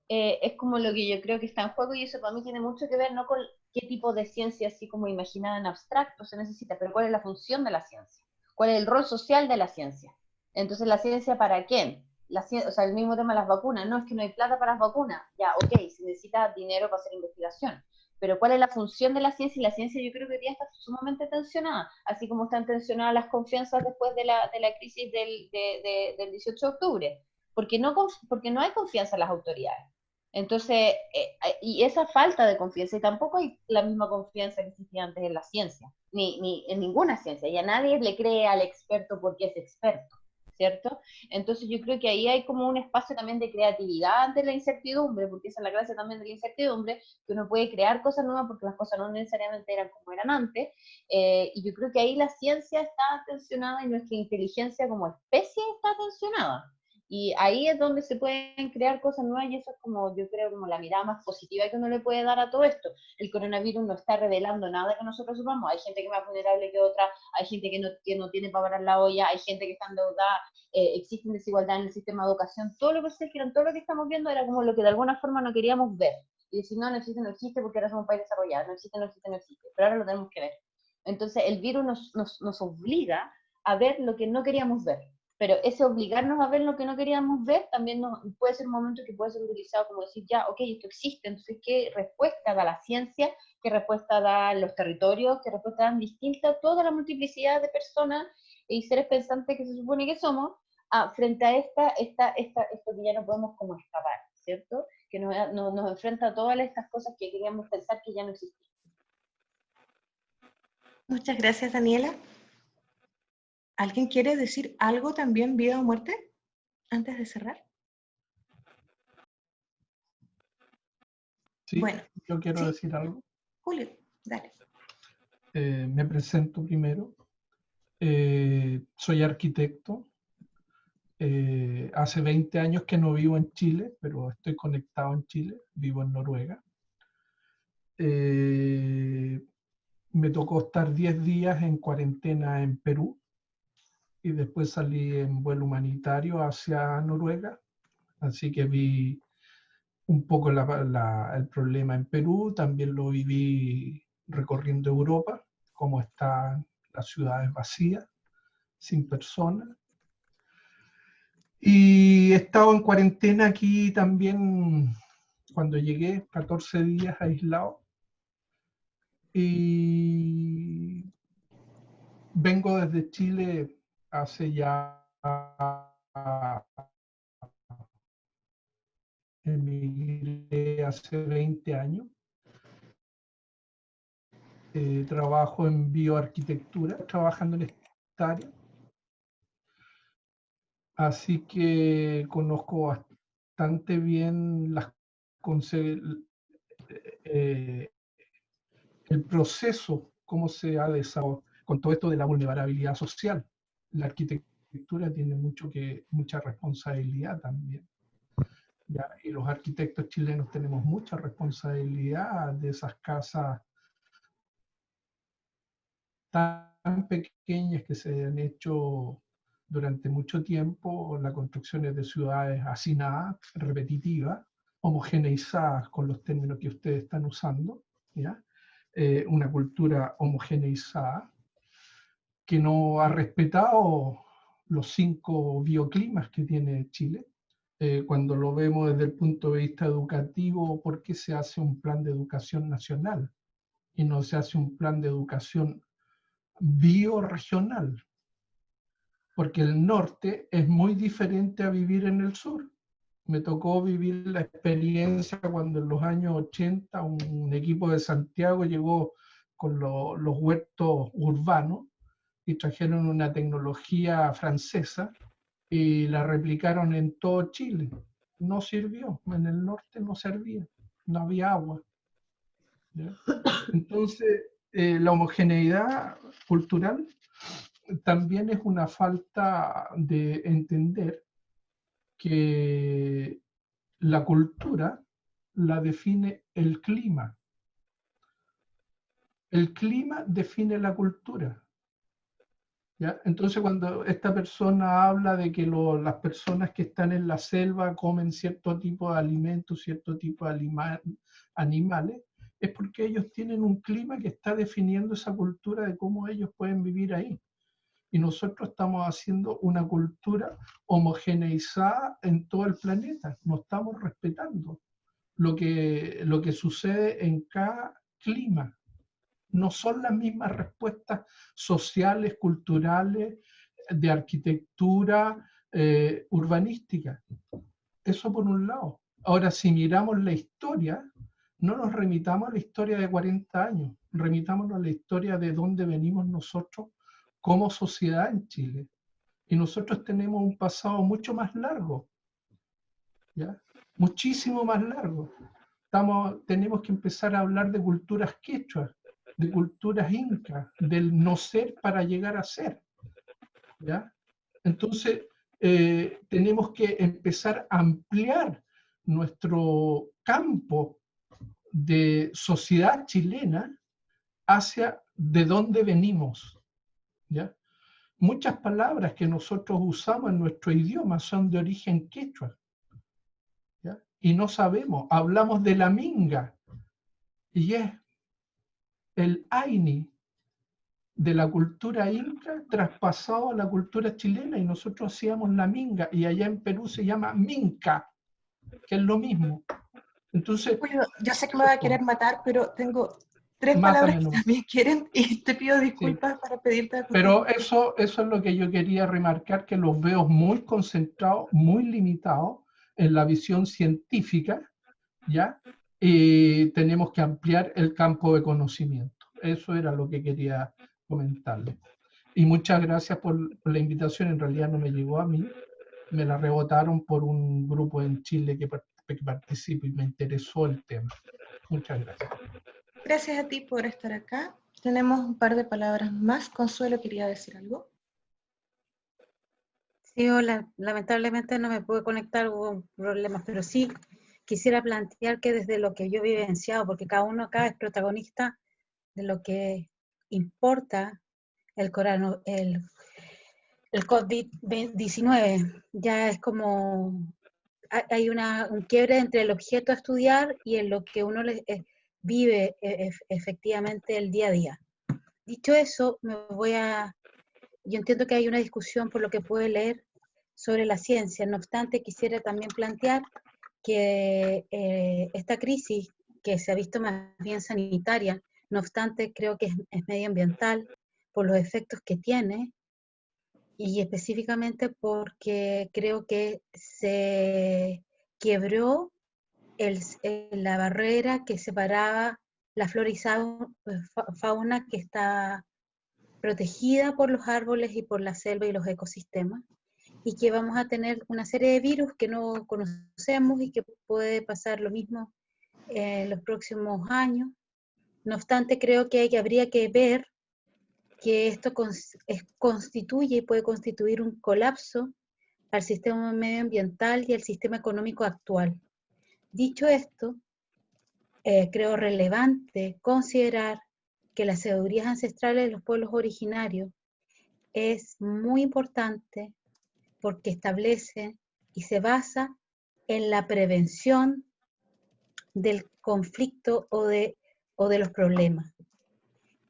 es como lo que yo creo que está en juego, y eso para mí tiene mucho que ver no con qué tipo de ciencia así como imaginada en abstracto se necesita, pero cuál es la función de la ciencia, cuál es el rol social de la ciencia. Entonces, ¿la ciencia para quién? O sea, el mismo tema de las vacunas, no es que no hay plata para las vacunas, ya, ok, se necesita dinero para hacer investigación, pero ¿cuál es la función de la ciencia? Y la ciencia yo creo que hoy día está sumamente tensionada, así como están tensionadas las confianzas después de la crisis del 18 de octubre, porque no hay confianza en las autoridades. Entonces, y esa falta de confianza, y tampoco hay la misma confianza que existía antes en la ciencia, ni en ninguna ciencia, y a nadie le cree al experto porque es experto, ¿cierto? Entonces yo creo que ahí hay como un espacio también de creatividad ante la incertidumbre, porque esa es la gracia también de la incertidumbre, que uno puede crear cosas nuevas porque las cosas no necesariamente eran como eran antes, y yo creo que ahí la ciencia está tensionada y nuestra inteligencia como especie está tensionada. Y ahí es donde se pueden crear cosas nuevas y eso es como, yo creo, como la mirada más positiva que uno le puede dar a todo esto. El coronavirus no está revelando nada que nosotros supamos. Hay gente que es más vulnerable que otra, hay gente que no tiene para parar la olla, hay gente que está endeudada, existen desigualdades en el sistema de educación. Todo lo que se quieran, todo lo que estamos viendo era como lo que de alguna forma no queríamos ver. Y decir, no, no existe, no existe, porque ahora somos un país desarrollado, no existe, no existe, no existe. Pero ahora lo tenemos que ver. Entonces el virus nos obliga a ver lo que no queríamos ver. Pero ese obligarnos a ver lo que no queríamos ver también puede ser un momento que puede ser utilizado como decir, ya, ok, esto existe, entonces, ¿qué respuesta da la ciencia? ¿Qué respuesta dan los territorios? ¿Qué respuesta dan distinta toda la multiplicidad de personas y seres pensantes que se supone que somos frente a esto que ya no podemos como escapar, ¿cierto? Que nos enfrenta a todas estas cosas que queríamos pensar que ya no existen. Muchas gracias, Daniela. ¿Alguien quiere decir algo también, vida o muerte, antes de cerrar? Sí, bueno, yo quiero decir algo. Julio, dale. Me presento primero. Soy arquitecto. Hace 20 años que no vivo en Chile, pero estoy conectado en Chile. Vivo en Noruega. Me tocó estar 10 días en cuarentena en Perú y después salí en vuelo humanitario hacia Noruega. Así que vi un poco el problema en Perú, también lo viví recorriendo Europa, cómo están las ciudades vacías, sin personas. Y he estado en cuarentena aquí también cuando llegué, 14 días aislado. Y vengo desde Chile hace ya, emigré hace 20 años. Trabajo en bioarquitectura, trabajando en esta área. Así que conozco bastante bien el proceso, cómo se ha desarrollado con todo esto de la vulnerabilidad social. La arquitectura tiene mucha responsabilidad también. ¿Ya? Y los arquitectos chilenos tenemos mucha responsabilidad de esas casas tan pequeñas que se han hecho durante mucho tiempo, la construcción de ciudades hacinadas, repetitivas, homogeneizadas con los términos que ustedes están usando, ¿ya? Una cultura homogeneizada que no ha respetado los 5 bioclimas que tiene Chile. Cuando lo vemos desde el punto de vista educativo, ¿por qué se hace un plan de educación nacional y no se hace un plan de educación bioregional? Porque el norte es muy diferente a vivir en el sur. Me tocó vivir la experiencia cuando en los años 80 un equipo de Santiago llegó con los huertos urbanos y trajeron una tecnología francesa y la replicaron en todo Chile. No sirvió, en el norte no servía, no había agua. ¿Ya? Entonces, la homogeneidad cultural también es una falta de entender que la cultura la define el clima. El clima define la cultura. ¿Ya? Entonces cuando esta persona habla de que las personas que están en la selva comen cierto tipo de alimentos, cierto tipo de animales, es porque ellos tienen un clima que está definiendo esa cultura de cómo ellos pueden vivir ahí. Y nosotros estamos haciendo una cultura homogeneizada en todo el planeta. No estamos respetando lo que sucede en cada clima. No son las mismas respuestas sociales, culturales, de arquitectura, urbanística. Eso por un lado. Ahora, si miramos la historia, no nos remitamos a la historia de 40 años, remitámonos a la historia de dónde venimos nosotros como sociedad en Chile. Y nosotros tenemos un pasado mucho más largo, ¿ya? Muchísimo más largo. Tenemos que empezar a hablar de culturas quechuas, de culturas incas, del no ser para llegar a ser, ¿ya? Entonces, tenemos que empezar a ampliar nuestro campo de sociedad chilena hacia de dónde venimos, ¿ya? Muchas palabras que nosotros usamos en nuestro idioma son de origen quechua, ¿ya? Y no sabemos, hablamos de la minga, y es el aini de la cultura inca traspasado a la cultura chilena, y nosotros hacíamos la minga, y allá en Perú se llama minca, que es lo mismo. Entonces, yo sé que me va a querer matar, pero tengo 3 mátame palabras que nomás. también quieren, y te pido disculpas para pedirte. Pero eso es lo que yo quería remarcar, que los veo muy concentrados, muy limitados en la visión científica, ¿ya? Y tenemos que ampliar el campo de conocimiento. Eso era lo que quería comentarle. Y muchas gracias por la invitación. En realidad no me llegó a mí, me la rebotaron por un grupo en Chile que participa y me interesó el tema. Muchas gracias. Gracias a ti por estar acá. Tenemos un par de palabras más. Consuelo, ¿quería decir algo? Sí, hola. Lamentablemente no me pude conectar, hubo problemas, pero sí quisiera plantear que desde lo que yo he vivenciado, porque cada uno acá es protagonista de lo que importa el COVID-19, ya es como, hay un quiebre entre el objeto a estudiar y en lo que uno vive efectivamente el día a día. Dicho eso, yo entiendo que hay una discusión por lo que pude leer sobre la ciencia. No obstante, quisiera también plantear que esta crisis, que se ha visto más bien sanitaria, no obstante creo que es medioambiental por los efectos que tiene, y específicamente porque creo que se quebró la barrera que separaba la flora y fauna que está protegida por los árboles y por la selva y los ecosistemas, y que vamos a tener una serie de virus que no conocemos y que puede pasar lo mismo en los próximos años. No obstante, creo que habría que ver que esto constituye y puede constituir un colapso al sistema medioambiental y al sistema económico actual. Dicho esto, creo relevante considerar que las sabidurías ancestrales de los pueblos originarios es muy importante porque establece y se basa en la prevención del conflicto o de los problemas.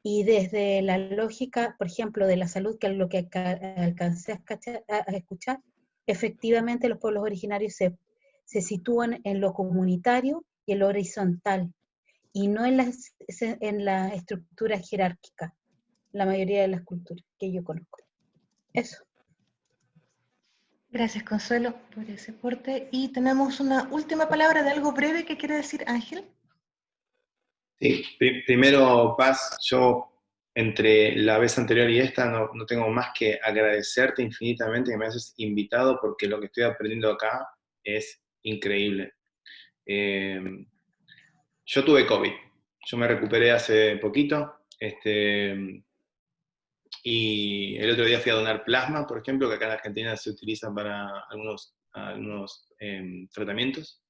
Y desde la lógica, por ejemplo, de la salud, que es lo que alcancé a escuchar, efectivamente los pueblos originarios se sitúan en lo comunitario y en lo horizontal, y no en la estructura jerárquica, la mayoría de las culturas que yo conozco. Eso. Gracias, Consuelo, por ese aporte. Y tenemos una última palabra de algo breve que quiere decir Ángel. Sí, primero, Paz, yo entre la vez anterior y esta no tengo más que agradecerte infinitamente que me hayas invitado, porque lo que estoy aprendiendo acá es increíble. Yo tuve COVID, yo me recuperé hace poquito, y el otro día fui a donar plasma, por ejemplo, que acá en Argentina se utiliza para algunos tratamientos.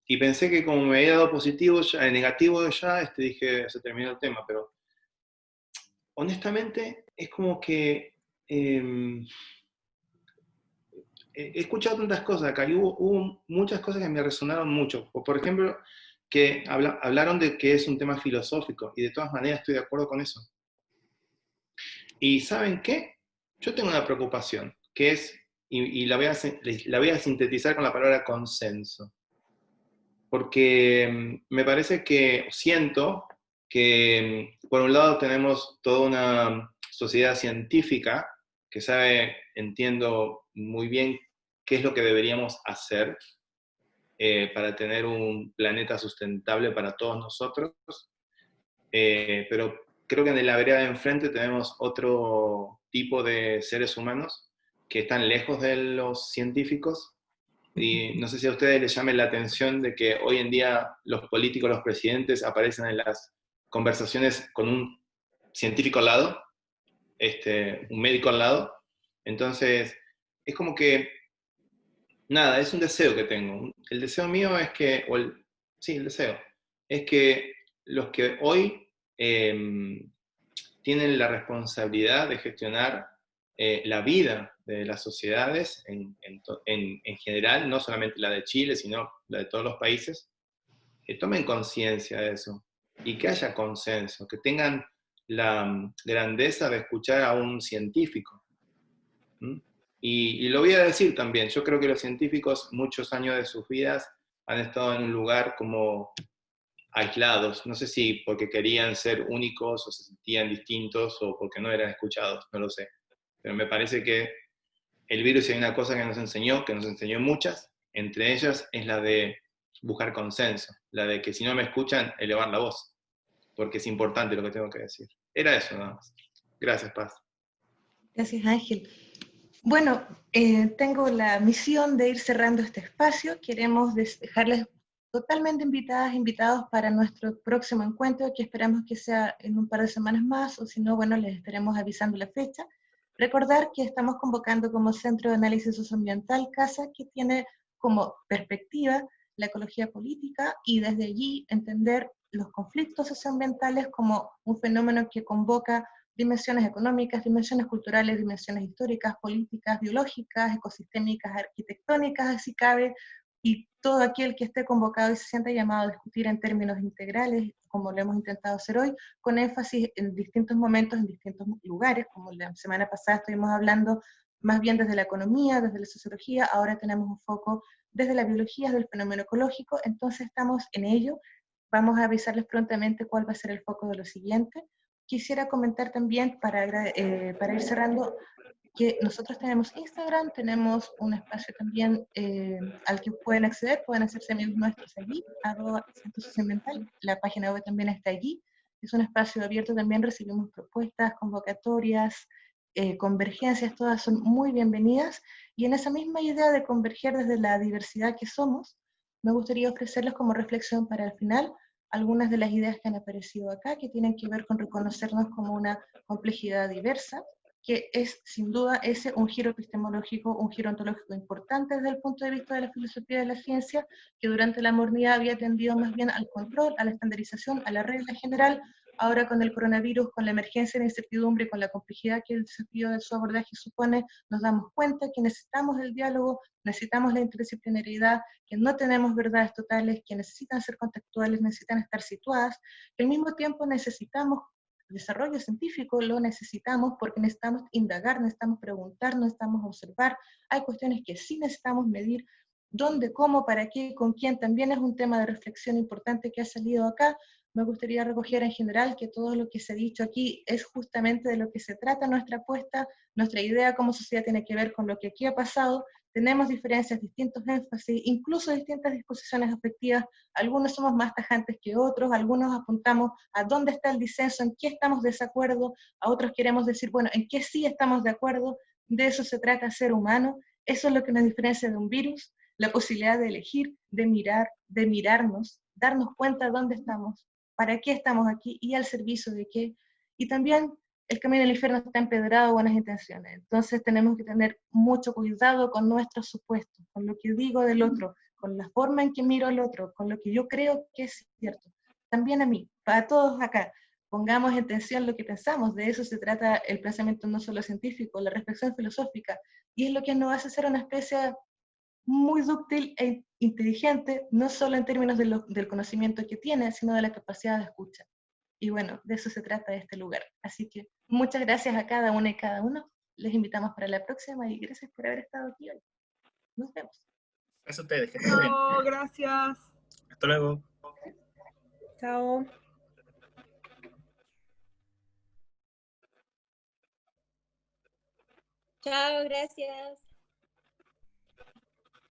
Y pensé que como me había dado positivo, negativo ya, dije, se terminó el tema, pero honestamente es como que he escuchado tantas cosas acá y hubo muchas cosas que me resonaron mucho. Por ejemplo, que hablaron de que es un tema filosófico, y de todas maneras estoy de acuerdo con eso. Y ¿saben qué? Yo tengo una preocupación, que es, y la voy a sintetizar con la palabra consenso. Porque me parece que siento que, por un lado, tenemos toda una sociedad científica que entiendo muy bien qué es lo que deberíamos hacer, para tener un planeta sustentable para todos nosotros. Pero creo que en la vereda de enfrente tenemos otro tipo de seres humanos que están lejos de los científicos, y no sé si a ustedes les llame la atención de que hoy en día los políticos, los presidentes aparecen en las conversaciones con un científico al lado, un médico al lado. Entonces, es como que, nada, es un deseo que tengo. El deseo mío es que, sí, el deseo, es que los que hoy tienen la responsabilidad de gestionar la vida de las sociedades en general, no solamente la de Chile, sino la de todos los países, que tomen conciencia de eso y que haya consenso, que tengan la grandeza de escuchar a un científico. ¿Mm? Y lo voy a decir también, yo creo que los científicos muchos años de sus vidas han estado en un lugar como aislados, no sé si porque querían ser únicos o se sentían distintos o porque no eran escuchados, no lo sé. Pero me parece que el virus, hay una cosa que nos enseñó muchas, entre ellas es la de buscar consenso, la de que si no me escuchan, elevar la voz, porque es importante lo que tengo que decir. Era eso nada más. Gracias, Paz. Gracias, Ángel. Bueno, tengo la misión de ir cerrando este espacio. Queremos dejarles totalmente invitados para nuestro próximo encuentro, que esperamos que sea en un par de semanas más, o si no, bueno, les estaremos avisando la fecha. Recordar que estamos convocando como Centro de Análisis Socioambiental CASA, que tiene como perspectiva la ecología política, y desde allí entender los conflictos socioambientales como un fenómeno que convoca dimensiones económicas, dimensiones culturales, dimensiones históricas, políticas, biológicas, ecosistémicas, arquitectónicas, así cabe, y todo aquel que esté convocado y se sienta llamado a discutir en términos integrales, como lo hemos intentado hacer hoy, con énfasis en distintos momentos, en distintos lugares, como la semana pasada estuvimos hablando más bien desde la economía, desde la sociología, ahora tenemos un foco desde la biología, del fenómeno ecológico, entonces estamos en ello. Vamos a avisarles prontamente cuál va a ser el foco de lo siguiente. Quisiera comentar también, para ir cerrando, que nosotros tenemos Instagram, tenemos un espacio también al que pueden acceder, pueden hacerse amigos nuestros allí, @Centro Socioambiental, la página web también está allí, es un espacio abierto, también recibimos propuestas, convocatorias, convergencias, todas son muy bienvenidas, y en esa misma idea de converger desde la diversidad que somos, me gustaría ofrecerles como reflexión para el final algunas de las ideas que han aparecido acá, que tienen que ver con reconocernos como una complejidad diversa, que es sin duda ese un giro epistemológico, un giro ontológico importante desde el punto de vista de la filosofía de la ciencia, que durante la modernidad había tendido más bien al control, a la estandarización, a la regla general. Ahora con el coronavirus, con la emergencia de incertidumbre, con la complejidad que el desafío de su abordaje supone, nos damos cuenta que necesitamos el diálogo, necesitamos la interdisciplinariedad, que no tenemos verdades totales, que necesitan ser contextuales, necesitan estar situadas, que al mismo tiempo necesitamos desarrollo científico, lo necesitamos porque necesitamos indagar, necesitamos preguntar, necesitamos observar, hay cuestiones que sí necesitamos medir, dónde, cómo, para qué, con quién, también es un tema de reflexión importante que ha salido acá. Me gustaría recoger en general que todo lo que se ha dicho aquí es justamente de lo que se trata nuestra apuesta, nuestra idea como sociedad tiene que ver con lo que aquí ha pasado, tenemos diferencias, distintos énfasis, incluso distintas disposiciones afectivas, algunos somos más tajantes que otros, algunos apuntamos a dónde está el disenso, en qué estamos de desacuerdo, a otros queremos decir, bueno, en qué sí estamos de acuerdo, de eso se trata ser humano, eso es lo que nos diferencia de un virus, la posibilidad de elegir, de mirar, de mirarnos, darnos cuenta de dónde estamos, para qué estamos aquí y al servicio de qué, y también el camino al infierno está empedrado de buenas intenciones, entonces tenemos que tener mucho cuidado con nuestros supuestos, con lo que digo del otro, con la forma en que miro al otro, con lo que yo creo que es cierto. También a mí, para todos acá, pongamos en tensión lo que pensamos, de eso se trata el pensamiento no solo científico, la reflexión filosófica, y es lo que nos hace ser una especie muy dúctil e inteligente, no solo en términos del conocimiento que tiene, sino de la capacidad de escucha. Y bueno, de eso se trata este lugar. Así que muchas gracias a cada una y cada uno. Les invitamos para la próxima y gracias por haber estado aquí hoy. Nos vemos. Gracias a ustedes, que estén bien. Chao, gracias. Hasta luego. Chao. Chao, gracias.